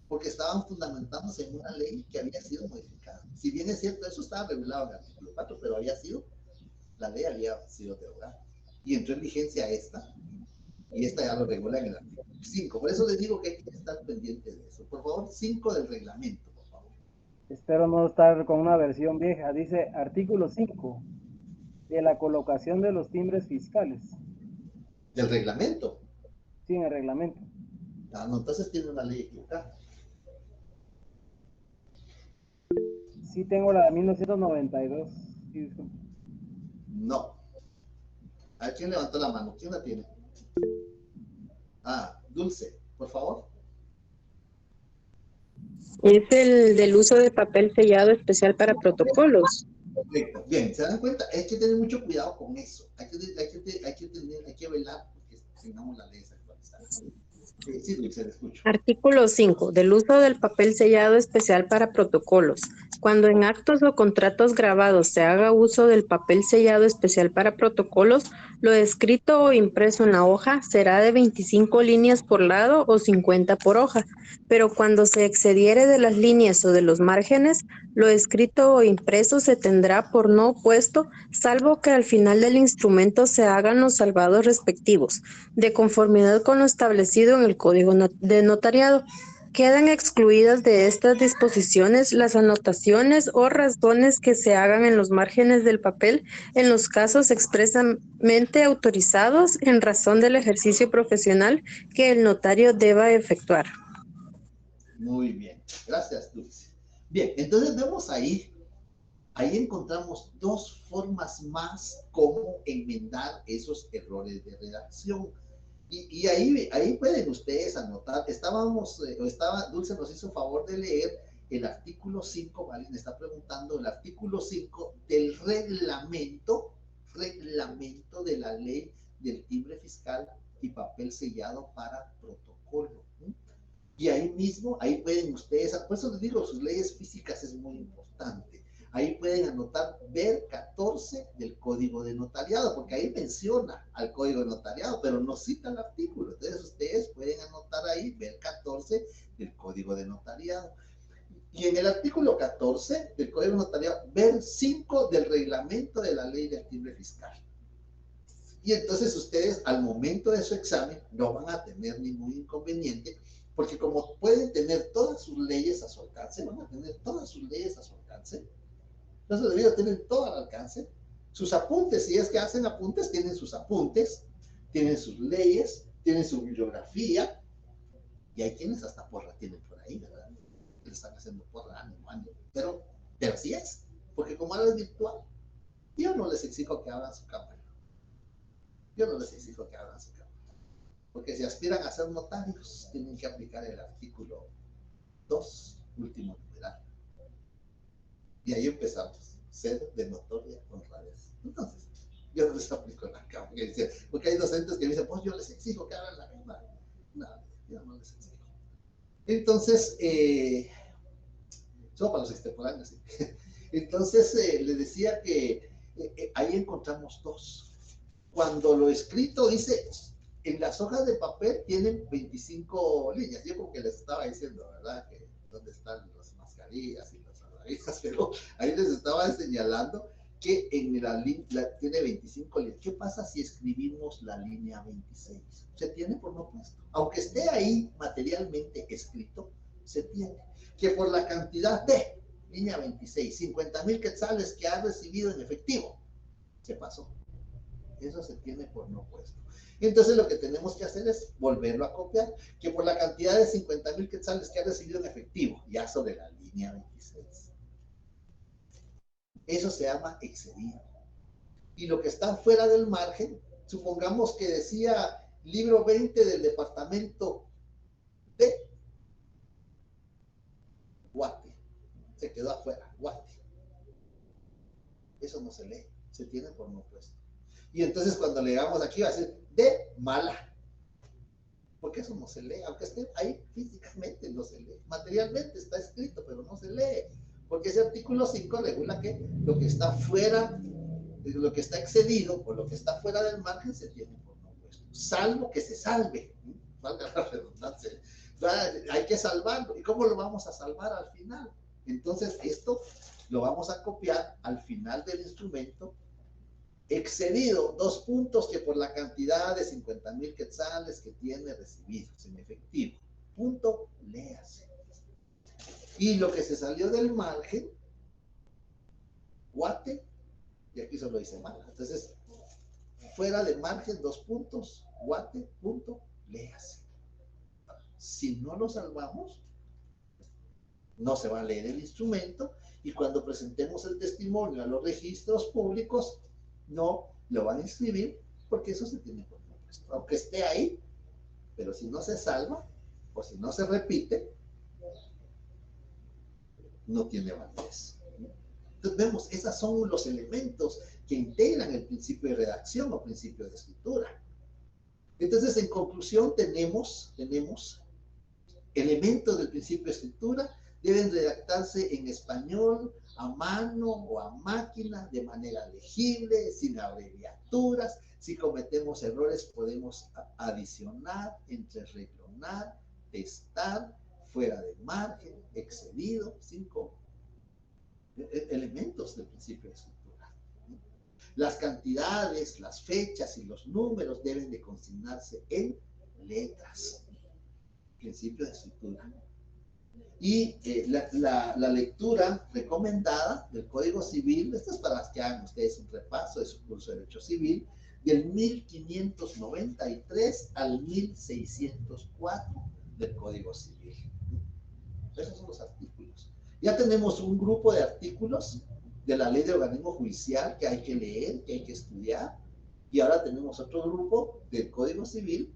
Porque estaban fundamentándose en una ley que había sido modificada. Si bien es cierto, eso estaba regulado en el artículo 4, pero la ley había sido derogada. Y entró en vigencia esta, y esta ya lo regula en el artículo 5. Por eso les digo que hay que estar pendiente de eso. Por favor, 5 del reglamento, por favor. Espero no estar con una versión vieja. Dice artículo 5 de la colocación de los timbres fiscales. ¿Del reglamento? Sí, en el reglamento. Ah, no, entonces tiene una ley equivocada. Sí, tengo la de 1992. Sí, disculpe. No. ¿A quién levantó la mano? ¿Quién la tiene? Ah, Dulce, por favor. Es el del uso de papel sellado especial para protocolos. Correcto. Bien, ¿se dan cuenta? Hay que tener mucho cuidado con eso. Hay que velar porque tengamos la ley actualizada. Sí, Dulce, le escucho. Artículo 5. Del uso del papel sellado especial para protocolos. Cuando en actos o contratos grabados se haga uso del papel sellado especial para protocolos, lo escrito o impreso en la hoja será de 25 líneas por lado o 50 por hoja, pero cuando se excediere de las líneas o de los márgenes, lo escrito o impreso se tendrá por no opuesto, salvo que al final del instrumento se hagan los salvados respectivos, de conformidad con lo establecido en el Código de Notariado. Quedan excluidas de estas disposiciones las anotaciones o razones que se hagan en los márgenes del papel en los casos expresamente autorizados en razón del ejercicio profesional que el notario deba efectuar. Muy bien, gracias, Dulce. Bien, entonces vemos ahí encontramos dos formas más como enmendar esos errores de redacción. Y ahí pueden ustedes anotar. Dulce nos hizo favor de leer el artículo 5, ¿vale? Me está preguntando el artículo 5 del reglamento de la ley del timbre fiscal y papel sellado para protocolo. Y ahí mismo, ahí pueden ustedes, por eso les digo, sus leyes físicas es muy importante. Ahí pueden anotar ver 14 del Código de Notariado, porque ahí menciona al Código de Notariado, pero no cita el artículo. Entonces ustedes pueden anotar ahí ver 14 del Código de Notariado. Y en el artículo 14 del Código de Notariado, ver 5 del reglamento de la ley del timbre fiscal. Y entonces ustedes al momento de su examen no van a tener ningún inconveniente, porque como pueden tener todas sus leyes a su alcance, van a tener todas sus leyes a su alcance. Entonces debido tener todo al alcance. Sus apuntes, si es que hacen apuntes, tienen sus apuntes, tienen sus leyes, tienen su bibliografía, y hay quienes hasta porra tienen por ahí, ¿verdad? Le están haciendo porra año. Pero así es, porque como ahora es virtual, yo no les exijo que abran su cámara. Porque si aspiran a ser notarios, tienen que aplicar el artículo 2, último numeral. Y ahí empezamos, ser de notoria honradez. Entonces, yo no les aplico la cámara, porque hay docentes que dicen, pues yo les exijo que abran la cámara. No, yo no les exijo. Entonces, solo para los extemporáneos, ¿sí? Entonces, les decía que ahí encontramos dos. Cuando lo escrito dice en las hojas de papel tienen 25 líneas. Yo como que les estaba diciendo, ¿verdad? Que dónde están las mascarillas y las salvavidas, pero ahí les estaba señalando que en tiene 25 líneas. ¿Qué pasa si escribimos la línea 26? Se tiene por no puesto. Aunque esté ahí materialmente escrito, se tiene. Que por la cantidad de línea 26, 50,000 quetzales que ha recibido en efectivo, se pasó. Eso se tiene por no puesto. Entonces lo que tenemos que hacer es volverlo a copiar, que por la cantidad de 50,000 quetzales que ha recibido en efectivo, ya sobre la línea 26. Eso se llama excedido. Y lo que está fuera del margen, supongamos que decía libro 20 del departamento de Guate, se quedó afuera, Guate. Eso no se lee, se tiene por no puesto. Y entonces cuando leamos aquí va a decir de Mala, porque eso no se lee, aunque esté ahí físicamente no se lee, materialmente está escrito, pero no se lee, porque ese artículo 5 regula que lo que está fuera, lo que está excedido o lo que está fuera del margen se tiene por no puesto, salvo que se salve, valga la redundancia, hay que salvarlo. ¿Y cómo lo vamos a salvar al final? Entonces esto lo vamos a copiar al final del instrumento. Excedido, 2 puntos, que por la cantidad de 50,000 quetzales que tiene recibidos en efectivo. Punto, léase. Y lo que se salió del margen, Guate, y aquí solo dice Mala. Entonces, fuera de margen, 2 puntos, Guate, punto, léase. Si no lo salvamos, no se va a leer el instrumento, y cuando presentemos el testimonio a los registros públicos, no lo van a inscribir, porque eso se tiene por puesto, aunque esté ahí, pero si no se salva o si no se repite, no tiene validez. Entonces vemos, esos son los elementos que integran el principio de redacción o principio de escritura. Entonces, en conclusión, tenemos elementos del principio de escritura. Deben redactarse en español, a mano o a máquina, de manera legible, sin abreviaturas. Si cometemos errores, podemos adicionar, entrerenglonar, testar, fuera de margen, excedido, 5 elementos del principio de escritura. Las cantidades, las fechas y los números deben de consignarse en letras. Principio de escritura. Y la lectura recomendada del Código Civil, esto es para que hagan ustedes un repaso de su curso de Derecho Civil, del 1593 al 1604 del Código Civil. Esos son los artículos. Ya tenemos un grupo de artículos de la Ley de Organismo Judicial que hay que leer, que hay que estudiar, y ahora tenemos otro grupo del Código Civil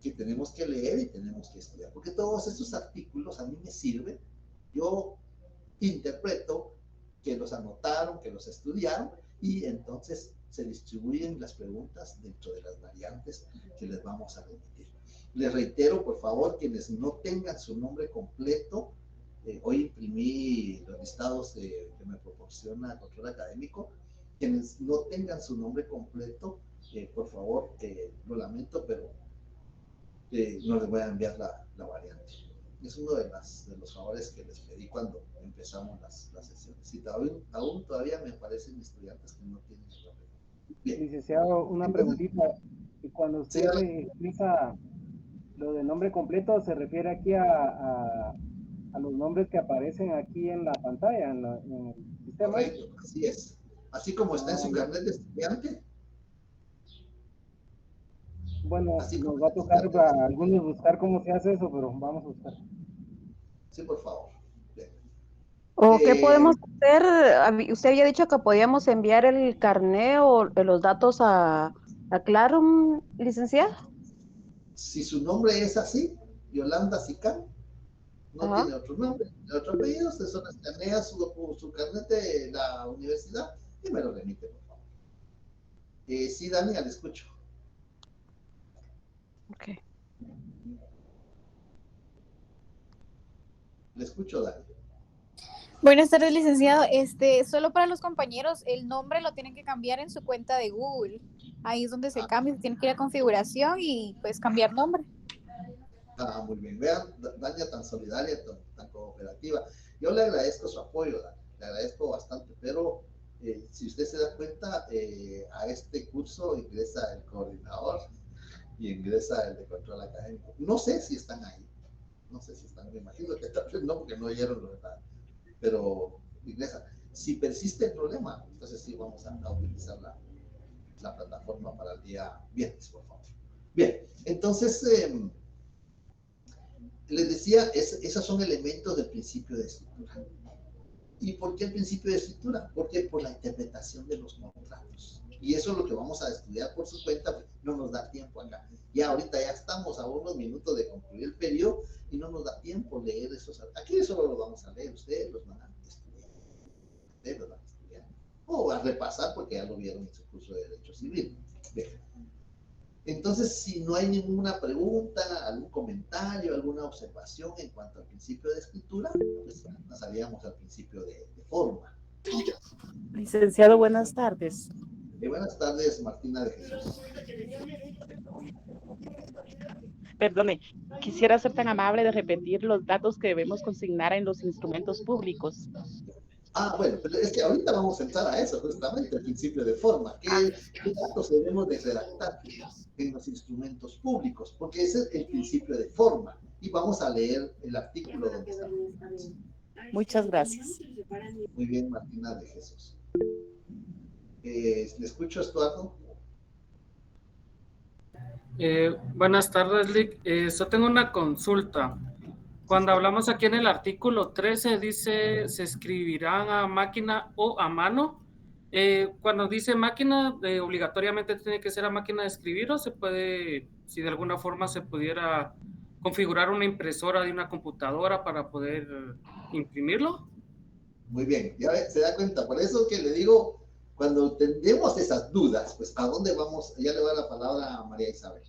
que tenemos que leer y tenemos que estudiar, porque todos estos artículos a mí me sirven. Yo interpreto que los anotaron, que los estudiaron, y entonces se distribuyen las preguntas dentro de las variantes que les vamos a remitir. Les reitero, por favor, quienes no tengan su nombre completo, hoy imprimí los listados que me proporciona el control académico, quienes no tengan su nombre completo, por favor, lo lamento, pero no les voy a enviar la variante. Es uno de los favores que les pedí cuando empezamos las sesiones. Y aún todavía me aparecen estudiantes que no tienen el nombre. Bien. Licenciado, una preguntita. Cuando usted expresa lo del nombre completo, ¿se refiere aquí a los nombres que aparecen aquí en la pantalla, en el sistema? Correcto, así es. Así como está en su carnet de estudiante. Bueno, nos va a tocar a algunos buscar cómo se hace eso, pero vamos a buscar. Sí, por favor. Bien. ¿O qué podemos hacer? Usted había dicho que podíamos enviar el carné o los datos a Clarum, licenciada. Si su nombre es así, Yolanda Sicán, no tiene otro nombre, tiene otro apellido, usted solo escanea su carnet de la universidad y me lo remite, por favor. Sí, Daniel, le escucho. Ok. Le escucho, Dani. Buenas tardes, licenciado. Solo para los compañeros, el nombre lo tienen que cambiar en su cuenta de Google. Ahí es donde se cambia, se tiene que ir a configuración y pues cambiar nombre. Muy bien. Vean, Dania tan solidaria, tan cooperativa. Yo le agradezco su apoyo, Dania, le agradezco bastante, pero si usted se da cuenta, a este curso ingresa el coordinador y ingresa el de control académico. No sé si están ahí, no sé si están, me imagino que tal vez no, porque no oyeron lo verdad, pero ingresa. Si persiste el problema, entonces sí vamos a utilizar la plataforma para el día viernes, por favor. Bien, entonces, les decía, esos son elementos del principio de escritura. ¿Y por qué el principio de escritura? Porque por la interpretación de los contratos. Y eso es lo que vamos a estudiar por su cuenta, pues no nos da tiempo acá. Ya ahorita ya estamos a unos minutos de concluir el periodo y no nos da tiempo leer esos. Aquí solo lo vamos a leer, ustedes los van a estudiar. Ustedes los van a estudiar. O a repasar porque ya lo vieron en su curso de Derecho Civil. Bien. Entonces, si no hay ninguna pregunta, algún comentario, alguna observación en cuanto al principio de escritura, pues pasaríamos al principio de forma. Licenciado, buenas tardes. Buenas tardes, Martina de Jesús. Perdone, quisiera ser tan amable de repetir los datos que debemos consignar en los instrumentos públicos. Bueno, pero es que ahorita vamos a entrar a eso, justamente, el principio de forma. ¿Qué datos debemos de redactar en los instrumentos públicos? Porque ese es el principio de forma. Y vamos a leer el artículo donde está. Muchas gracias. Muy bien, Martina de Jesús. ¿Le escucho, Estuardo? Buenas tardes, Lick. Yo tengo una consulta. Cuando hablamos aquí en el artículo 13, dice se escribirán a máquina o a mano. Cuando dice máquina, obligatoriamente tiene que ser a máquina de escribir, o se puede, si de alguna forma se pudiera configurar una impresora de una computadora para poder imprimirlo. Muy bien, ya se da cuenta. Por eso que le digo, cuando tenemos esas dudas, pues ¿a dónde vamos? Ya le va la palabra a María Isabel.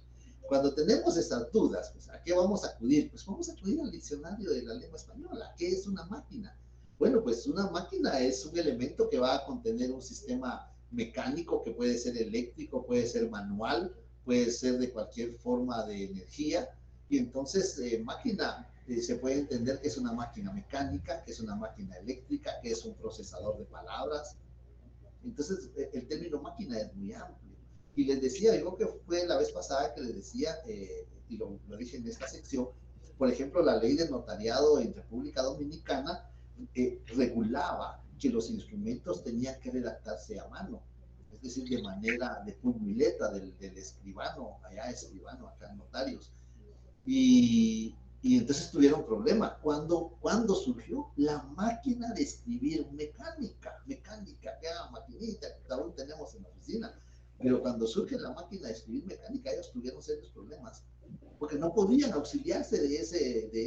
Cuando tenemos esas dudas, pues ¿a qué vamos a acudir? Pues vamos a acudir al diccionario de la lengua española. ¿Qué es una máquina? Bueno, pues una máquina es un elemento que va a contener un sistema mecánico que puede ser eléctrico, puede ser manual, puede ser de cualquier forma de energía. Y entonces máquina se puede entender que es una máquina mecánica, que es una máquina eléctrica, que es un procesador de palabras. Entonces el término máquina es muy amplio. Y les decía, yo que fue la vez pasada que les decía, y lo dije en esta sección, por ejemplo, la ley del notariado en República Dominicana regulaba que los instrumentos tenían que redactarse a mano, es decir, de manera de puño y letra del escribano, acá notarios. Y entonces tuvieron problema. ¿Cuándo surgió? La máquina de escribir mecánica, aquella maquinita que aún tenemos en la oficina. Pero cuando surge la máquina de escribir mecánica, ellos tuvieron serios problemas, porque no podían auxiliarse de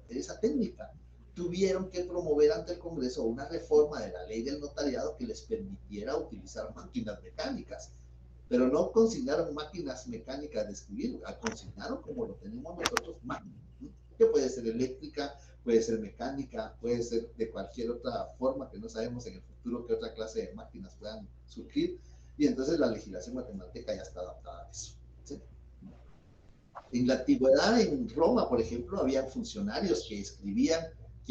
esa técnica. Tuvieron que promover ante el Congreso una reforma de la ley del notariado que les permitiera utilizar máquinas mecánicas. Pero no consignaron máquinas mecánicas de escribir, consignaron como lo tenemos nosotros, máquinas, que puede ser eléctrica, puede ser mecánica, puede ser de cualquier otra forma, que no sabemos en el futuro qué otra clase de máquinas puedan surgir. Y entonces la legislación guatemalteca ya está adaptada a eso, ¿sí? En la antigüedad, en Roma, por ejemplo, había funcionarios que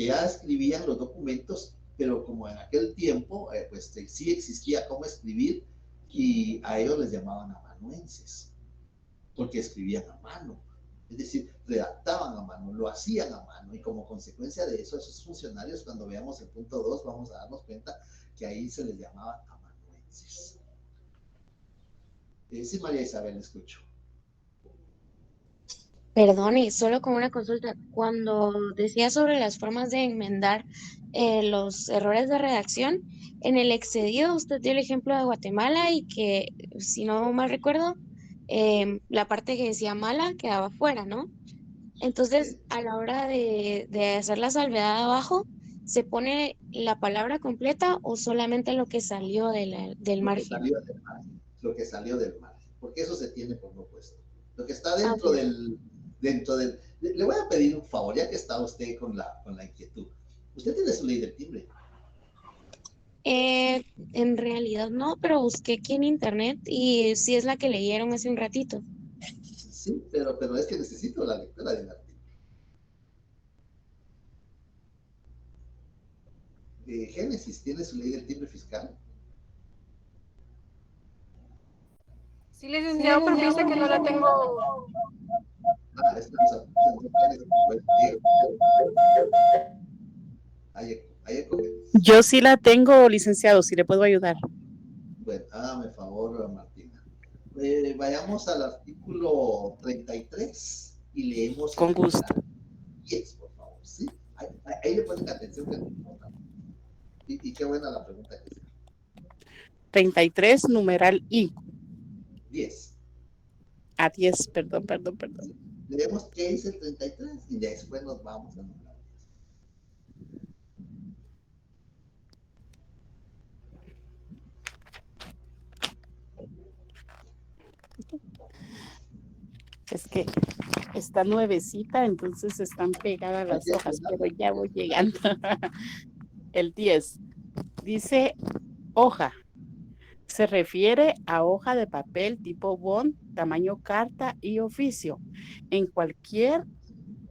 ya escribían los documentos, pero como en aquel tiempo, pues sí existía cómo escribir, y a ellos les llamaban amanuenses, porque escribían a mano, es decir, redactaban a mano, lo hacían a mano, y como consecuencia de eso, esos funcionarios, cuando veamos el punto 2, vamos a darnos cuenta que ahí se les llamaba amanuenses. Sí, María Isabel, escucho. Perdone, solo con una consulta. Cuando decía sobre las formas de enmendar los errores de redacción, en el excedido usted dio el ejemplo de Guatemala y que, si no mal recuerdo, la parte que decía mala quedaba fuera, ¿no? Entonces, a la hora de hacer la salvedad abajo, ¿se pone la palabra completa o solamente lo que salió del margen? Lo que salió del margen, porque eso se tiene por no puesto. Lo que está dentro del... Le voy a pedir un favor, ya que está usted con la inquietud. Usted tiene su ley del timbre. En realidad no, pero busqué aquí en internet y sí es la que leyeron hace un ratito. Sí, pero es que necesito la lectura del artículo. Génesis tiene su ley del timbre fiscal. Sí, licenciado, pero fíjese que no la tengo. Ah, esta cosa. Hay eco. Yo sí la tengo, licenciado, si le puedo ayudar. Bueno, hágame favor, Martina. Vayamos al artículo 33 y leemos. Con gusto. 10, por favor, ¿sí? Ahí le ponen atención que es importante. Y qué buena la pregunta que hice. 33, numeral I. 10. A 10, perdón. Leemos qué dice el 33 y ya después nos vamos a numeral 10. Es que está nuevecita, entonces están pegadas las hojas, pero ya voy llegando. El 10 dice hoja. Se refiere a hoja de papel tipo bond, tamaño carta y oficio, en cualquier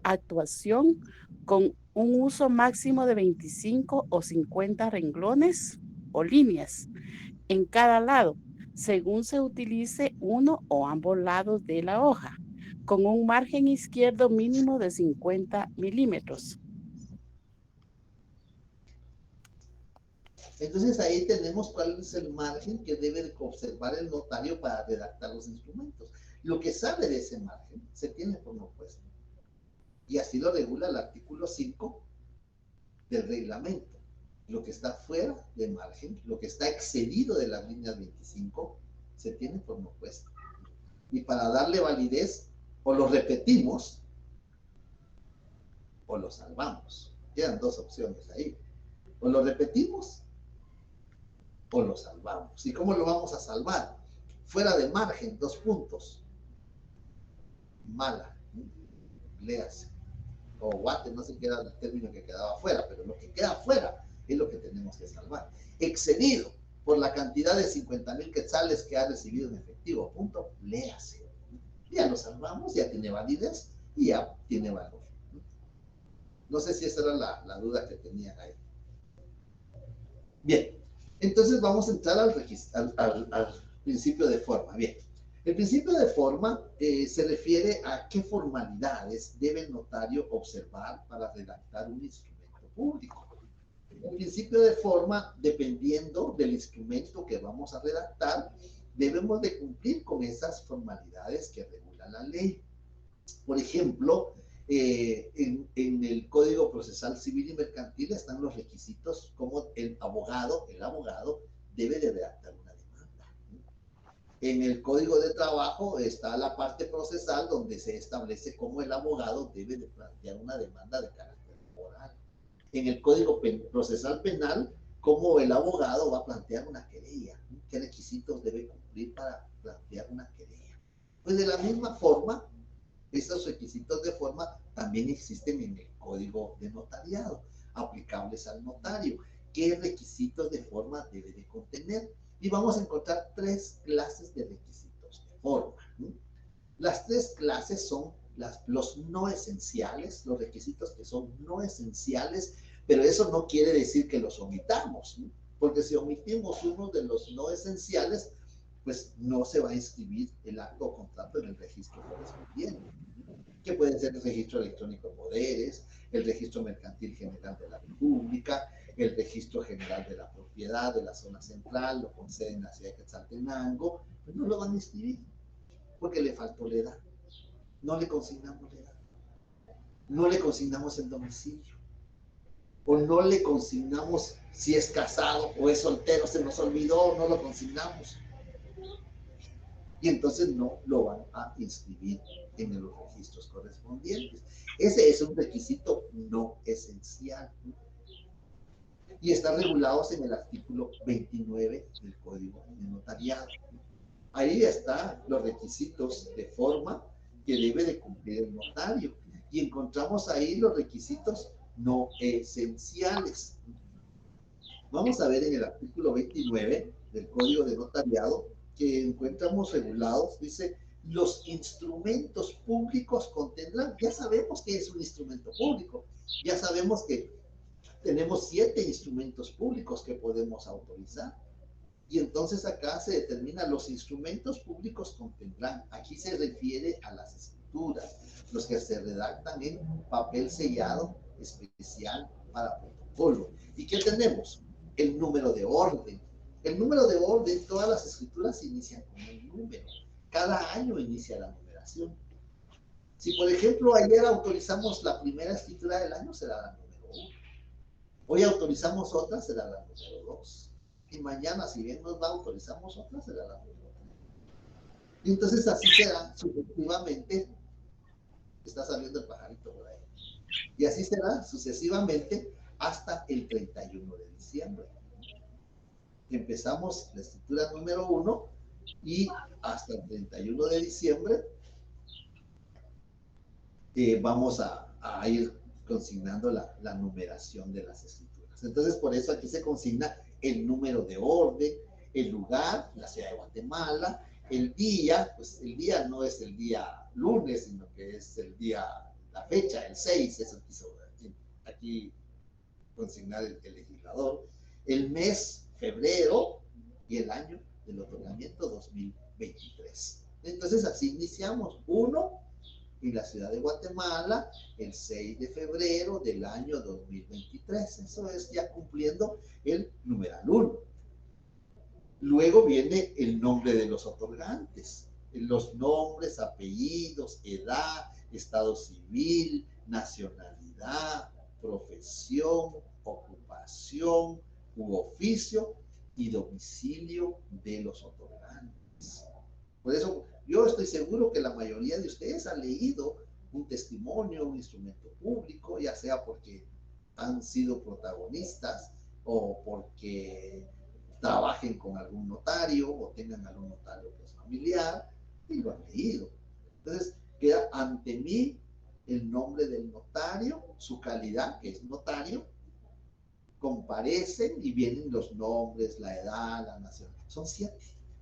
actuación con un uso máximo de 25 o 50 renglones o líneas en cada lado, según se utilice uno o ambos lados de la hoja, con un margen izquierdo mínimo de 50 milímetros. Entonces ahí tenemos cuál es el margen que debe de observar el notario para redactar los instrumentos. Lo que sale de ese margen se tiene por opuesto. Y así lo regula el artículo 5 del reglamento. Lo que está fuera de margen, lo que está excedido de las líneas 25, se tiene por opuesto. Y para darle validez, o lo repetimos, o lo salvamos. Quedan dos opciones ahí. O lo repetimos, o lo salvamos. ¿Y cómo lo vamos a salvar? Fuera de margen, 2 puntos. Mala. Léase. O guate, no sé qué era el término que quedaba fuera, pero lo que queda fuera es lo que tenemos que salvar. Excedido por la cantidad de 50,000 quetzales que ha recibido en efectivo. Punto. Léase. Ya lo salvamos, ya tiene validez y ya tiene valor. No sé si esa era la duda que tenían ahí. Bien, entonces vamos a entrar al principio de forma. Bien, el principio de forma se refiere a qué formalidades debe el notario observar para redactar un instrumento público. El principio de forma, dependiendo del instrumento que vamos a redactar, debemos de cumplir con esas formalidades que regula la ley. Por ejemplo, en el Código Procesal Civil y Mercantil están los requisitos como el abogado debe de redactar una demanda. En el Código de Trabajo está la parte procesal donde se establece cómo el abogado debe de plantear una demanda de carácter moral. En el Código Procesal Penal, cómo el abogado va a plantear una querella, qué requisitos debe cumplir para plantear una querella. Pues de la misma forma, esos requisitos de forma también existen en el Código de Notariado, aplicables al notario. ¿Qué requisitos de forma debe de contener? Y vamos a encontrar 3 clases de requisitos de forma. Las 3 clases son los no esenciales, los requisitos que son no esenciales, pero eso no quiere decir que los omitamos, porque si omitimos uno de los no esenciales, pues no se va a inscribir el acto o contrato en el registro correspondiente, que puede ser el registro electrónico de poderes, el registro mercantil general de la República, el registro general de la propiedad de la zona central, lo conceden en la ciudad de Quetzaltenango, pues no lo van a inscribir, porque le faltó la edad. No le consignamos la edad. No le consignamos el domicilio. O no le consignamos si es casado o es soltero, se nos olvidó, no lo consignamos. Y entonces no lo van a inscribir en los registros correspondientes. Ese es un requisito no esencial. Y están regulados en el artículo 29 del Código de Notariado. Ahí están los requisitos de forma que debe de cumplir el notario. Y encontramos ahí los requisitos no esenciales. Vamos a ver en el artículo 29 del Código de Notariado que encontramos regulados, dice, los instrumentos públicos contendrán, ya sabemos que es un instrumento público, ya sabemos que tenemos 7 instrumentos públicos que podemos autorizar. Y entonces acá se determina los instrumentos públicos contendrán. Aquí se refiere a las escrituras, los que se redactan en papel sellado especial para protocolo. ¿Y qué tenemos? El número de orden. El número de orden, todas las escrituras inician con un número. Cada año inicia la numeración. Si, por ejemplo, ayer autorizamos la primera escritura del año, será la número 1. Hoy autorizamos otra, será la número 2. Y mañana, si bien nos va, autorizamos otra, será la número 3. Y entonces así será sucesivamente. Está saliendo el pajarito por ahí. Y así será sucesivamente hasta el 31 de diciembre. Empezamos la escritura número 1 y hasta el 31 de diciembre vamos a ir consignando la numeración de las escrituras. Entonces, por eso aquí se consigna el número de orden, el lugar, la ciudad de Guatemala, el día, pues el día no es el día lunes, sino que es el día, la fecha, el 6, eso quiso aquí consignar el legislador, el mes, febrero, y el año del otorgamiento 2023. Entonces así iniciamos, 1 en la ciudad de Guatemala, el 6 de febrero del año 2023. Eso es ya cumpliendo el numeral 1. Luego viene el nombre de los otorgantes, los nombres, apellidos, edad, estado civil, nacionalidad, profesión, ocupación u oficio y domicilio de los otorgantes. Por eso yo estoy seguro que la mayoría de ustedes han leído un testimonio, un instrumento público, ya sea porque han sido protagonistas o porque trabajen con algún notario o tengan algún notario que es familiar y lo han leído. Entonces queda ante mí el nombre del notario, su calidad, que es notario, comparecen y vienen los nombres, la edad, la nacionalidad. Son 7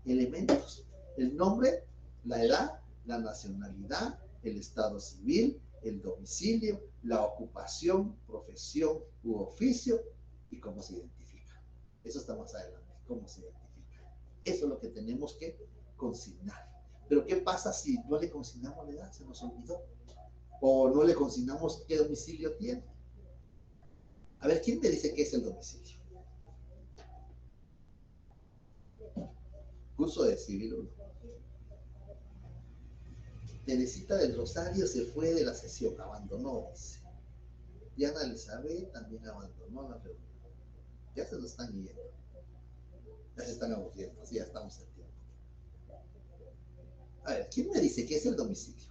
elementos. El nombre, la edad, la nacionalidad, el estado civil, el domicilio, la ocupación, profesión u oficio y cómo se identifica. Eso está más adelante, cómo se identifica. Eso es lo que tenemos que consignar. Pero ¿qué pasa si no le consignamos la edad? Se nos olvidó. O no le consignamos qué domicilio tiene. A ver, ¿quién me dice qué es el domicilio? Curso de Civil 1. Teresita del Rosario se fue de la sesión, abandonó, dice. Diana Elizabeth también abandonó la reunión. Ya se lo están yendo. Ya se están aburriendo, así ya estamos en tiempo. A ver, ¿quién me dice qué es el domicilio?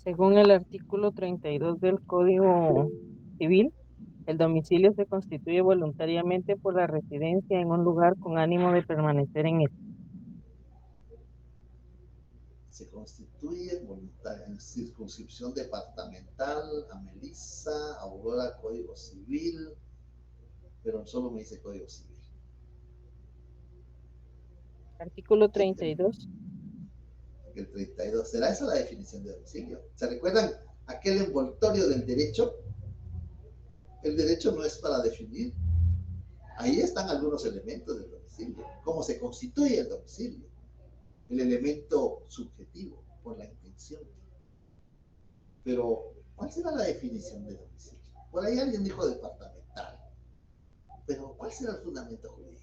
Según el artículo 32 del Código Civil, el domicilio se constituye voluntariamente por la residencia en un lugar con ánimo de permanecer en él. Se constituye voluntaria en circunscripción departamental, a Melissa, Aurora, Código Civil, pero solo me dice Código Civil. Artículo 32. El 32. ¿Será esa la definición de domicilio? ¿Se recuerdan aquel envoltorio del derecho? El derecho no es para definir. Ahí están algunos elementos del domicilio. ¿Cómo se constituye el domicilio? El elemento subjetivo, por la intención. Pero, ¿cuál será la definición de domicilio? Por ahí alguien dijo departamental. Pero, ¿cuál será el fundamento jurídico?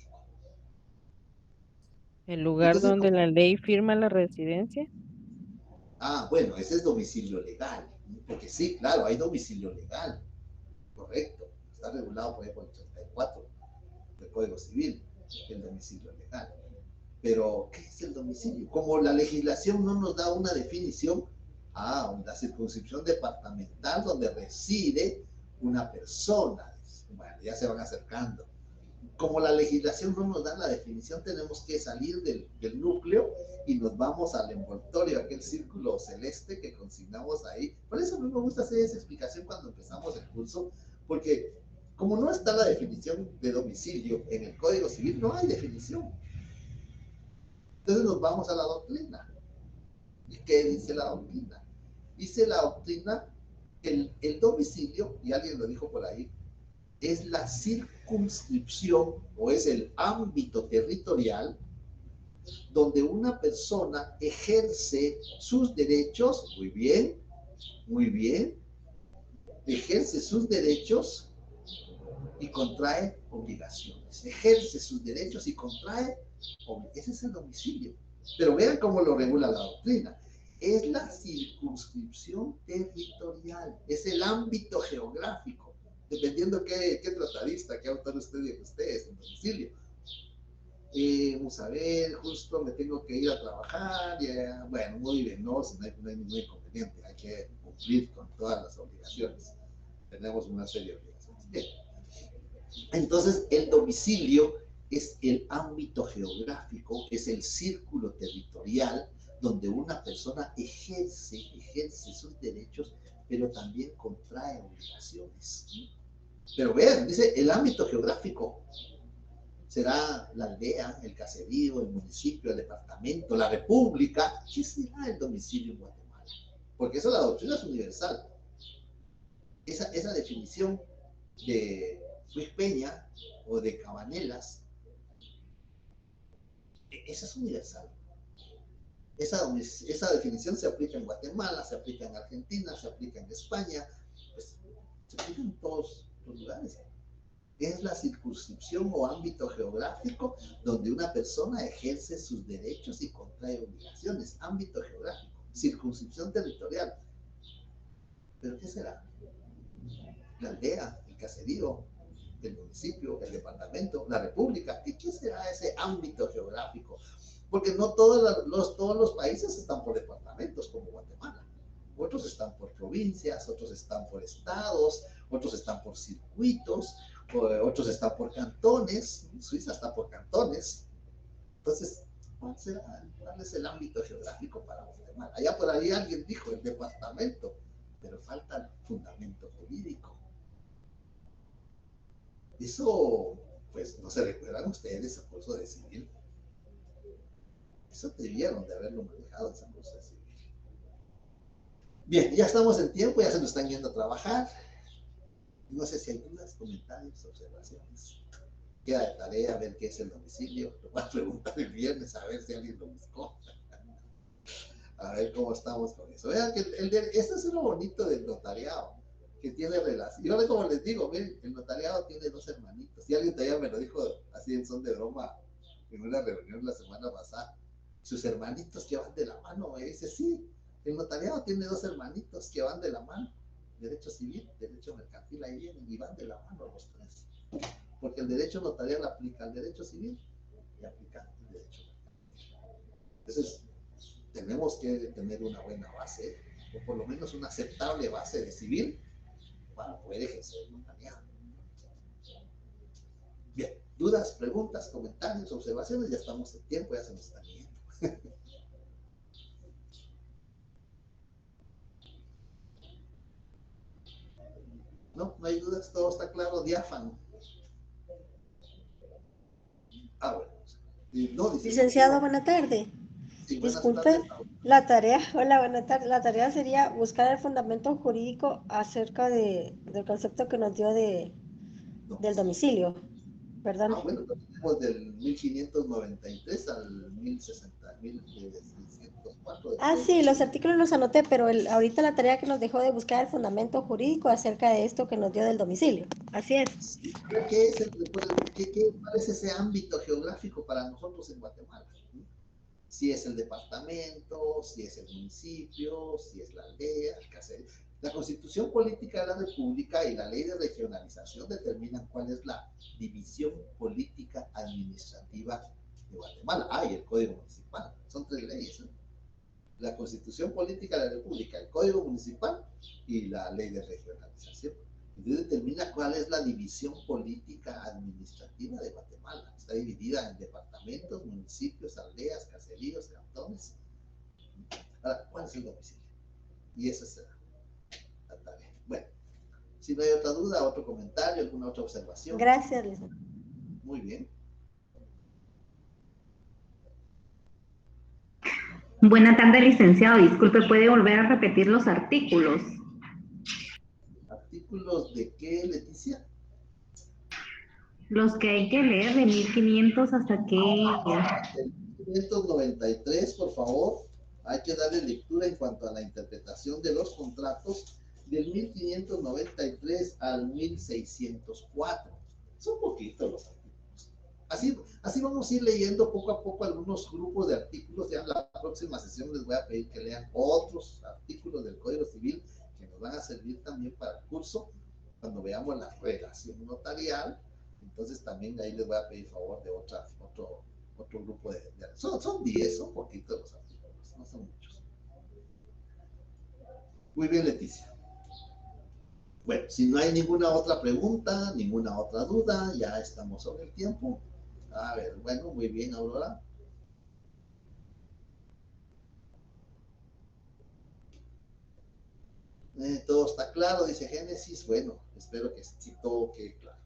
¿El lugar Entonces, donde la ley firma la residencia? Bueno, ese es domicilio legal. Porque sí, claro, hay domicilio legal. Correcto. Está regulado por ejemplo el 34 del Código Civil, el domicilio legal. Pero, ¿qué es el domicilio? Como la legislación no nos da una definición, la circunscripción departamental donde reside una persona. Bueno, ya se van acercando. como la legislación no nos da la definición, tenemos que salir del núcleo y nos vamos al envoltorio, aquel círculo celeste que consignamos ahí. Por eso a mí me gusta hacer esa explicación cuando empezamos el curso, porque como no está la definición de domicilio en el Código Civil, no hay definición. Entonces nos vamos a la doctrina. ¿Y qué dice la doctrina? Dice la doctrina que el domicilio, y alguien lo dijo por ahí, es la circunscripción o es el ámbito territorial donde una persona ejerce sus derechos, muy bien, ejerce sus derechos y contrae obligaciones. Ejerce sus derechos y contrae obligaciones. Ese es el domicilio. Pero vean cómo lo regula la doctrina. Es la circunscripción territorial, es el ámbito geográfico, dependiendo qué tratadista, qué autor usted es en domicilio. Vamos a ver, justo me tengo que ir a trabajar, bueno, muy bien, no hay ningún inconveniente, hay que cumplir con todas las obligaciones. Tenemos una serie de obligaciones. Bien. Entonces, el domicilio es el ámbito geográfico, es el círculo territorial donde una persona ejerce sus derechos, pero también contrae obligaciones. Pero vean, dice el ámbito geográfico. Será la aldea, el caserío, el municipio, el departamento, la república. ¿Qué será el domicilio en Guatemala? Porque eso la doctrina es universal. Esa definición de Luis Peña o de Cabanelas, esa es universal. Esa definición se aplica en Guatemala, se aplica en Argentina, se aplica en España, pues, se aplica en todos los lugares. Es la circunscripción o ámbito geográfico donde una persona ejerce sus derechos y contrae obligaciones. Ámbito geográfico, circunscripción territorial. ¿Pero qué será? La aldea, el caserío, el municipio, el departamento, la república. ¿Y qué será ese ámbito geográfico? Porque no todos los países están por departamentos como Guatemala. Otros están por provincias, otros están por estados, otros están por circuitos, otros están por cantones. Suiza está por cantones. Entonces, ¿cuál es el ámbito geográfico para Guatemala? Allá por ahí alguien dijo el departamento, pero falta el fundamento jurídico. Eso, pues, no se recuerdan ustedes el curso de civil. Eso debieron de haberlo manejado ese curso de civil. Bien, ya estamos en tiempo, ya se nos están yendo a trabajar. No sé si hay dudas, comentarios, observaciones. Queda de tarea ver qué es el domicilio. Lo voy a preguntar el viernes a ver si alguien lo buscó. A ver cómo estamos con eso. Vean que esto es lo bonito del notariado, que tiene relación. Yo, como les digo, miren, el notariado tiene dos hermanitos. Y alguien todavía me lo dijo así en son de broma en una reunión la semana pasada. Sus hermanitos que van de la mano. Me dice, sí, el notariado tiene dos hermanitos que van de la mano. Derecho civil, derecho mercantil, ahí vienen y van de la mano los tres. Porque el derecho notarial aplica al derecho civil y aplica al derecho mercantil. Entonces, tenemos que tener una buena base, o por lo menos una aceptable base de civil para poder ejercer el notariado. Bien, dudas, preguntas, comentarios, observaciones, ya estamos en tiempo, ya se nos está yendo. No hay dudas, todo está claro, diáfano. Bueno. No, Licenciado, buena tarde. Sí, buenas Disculpe, tardes. la tarea, hola, buenas tardes. La tarea sería buscar el fundamento jurídico acerca del concepto que nos dio del domicilio, ¿verdad? Bueno, tenemos del 1593 al 1604. Sí, los artículos los anoté, pero ahorita la tarea que nos dejó de buscar el fundamento jurídico acerca de esto que nos dio del domicilio. Así es. Sí, ¿cuál es ese ámbito geográfico para nosotros en Guatemala? Si es el departamento, si es el municipio, si es la aldea, el caserío. La Constitución Política de la República y la Ley de Regionalización determinan cuál es la división política administrativa de Guatemala. Y el Código Municipal. Son tres leyes, ¿no? La Constitución Política de la República, el Código Municipal y la Ley de Regionalización. Entonces determina cuál es la división política administrativa de Guatemala. Está dividida en departamentos, municipios, aldeas, caseríos, cantones. Ahora, ¿cuál es el domicilio? Y esa será la tarea. Bueno, si no hay otra duda, otro comentario, alguna otra observación. Gracias, Lisa. Muy bien. Buenas tardes, licenciado. Disculpe, ¿puede volver a repetir los artículos? ¿Artículos de qué, Leticia? Los que hay que leer de 1500 hasta que... El 1593, por favor. Hay que darle lectura en cuanto a la interpretación de los contratos del 1593 al 1604. Son poquitos los artículos. Así vamos a ir leyendo poco a poco algunos grupos de artículos. Ya en la próxima sesión les voy a pedir que lean otros artículos del Código Civil que nos van a servir también para el curso. Cuando veamos la relación notarial, entonces también ahí les voy a pedir favor de otro grupo de son 10, son poquitos los artículos, no son muchos. Muy bien, Leticia. Bueno, si no hay ninguna otra pregunta, ninguna otra duda, ya estamos sobre el tiempo. A ver, bueno, muy bien, Aurora. Todo está claro, dice Génesis. Bueno, espero que sí todo quede claro.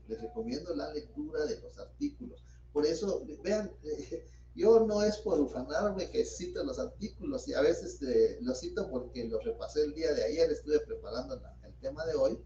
Les recomiendo la lectura de los artículos. Por eso, vean, yo no es por ufanarme que cito los artículos, y a veces los cito porque los repasé el día de ayer, estuve preparando el tema de hoy,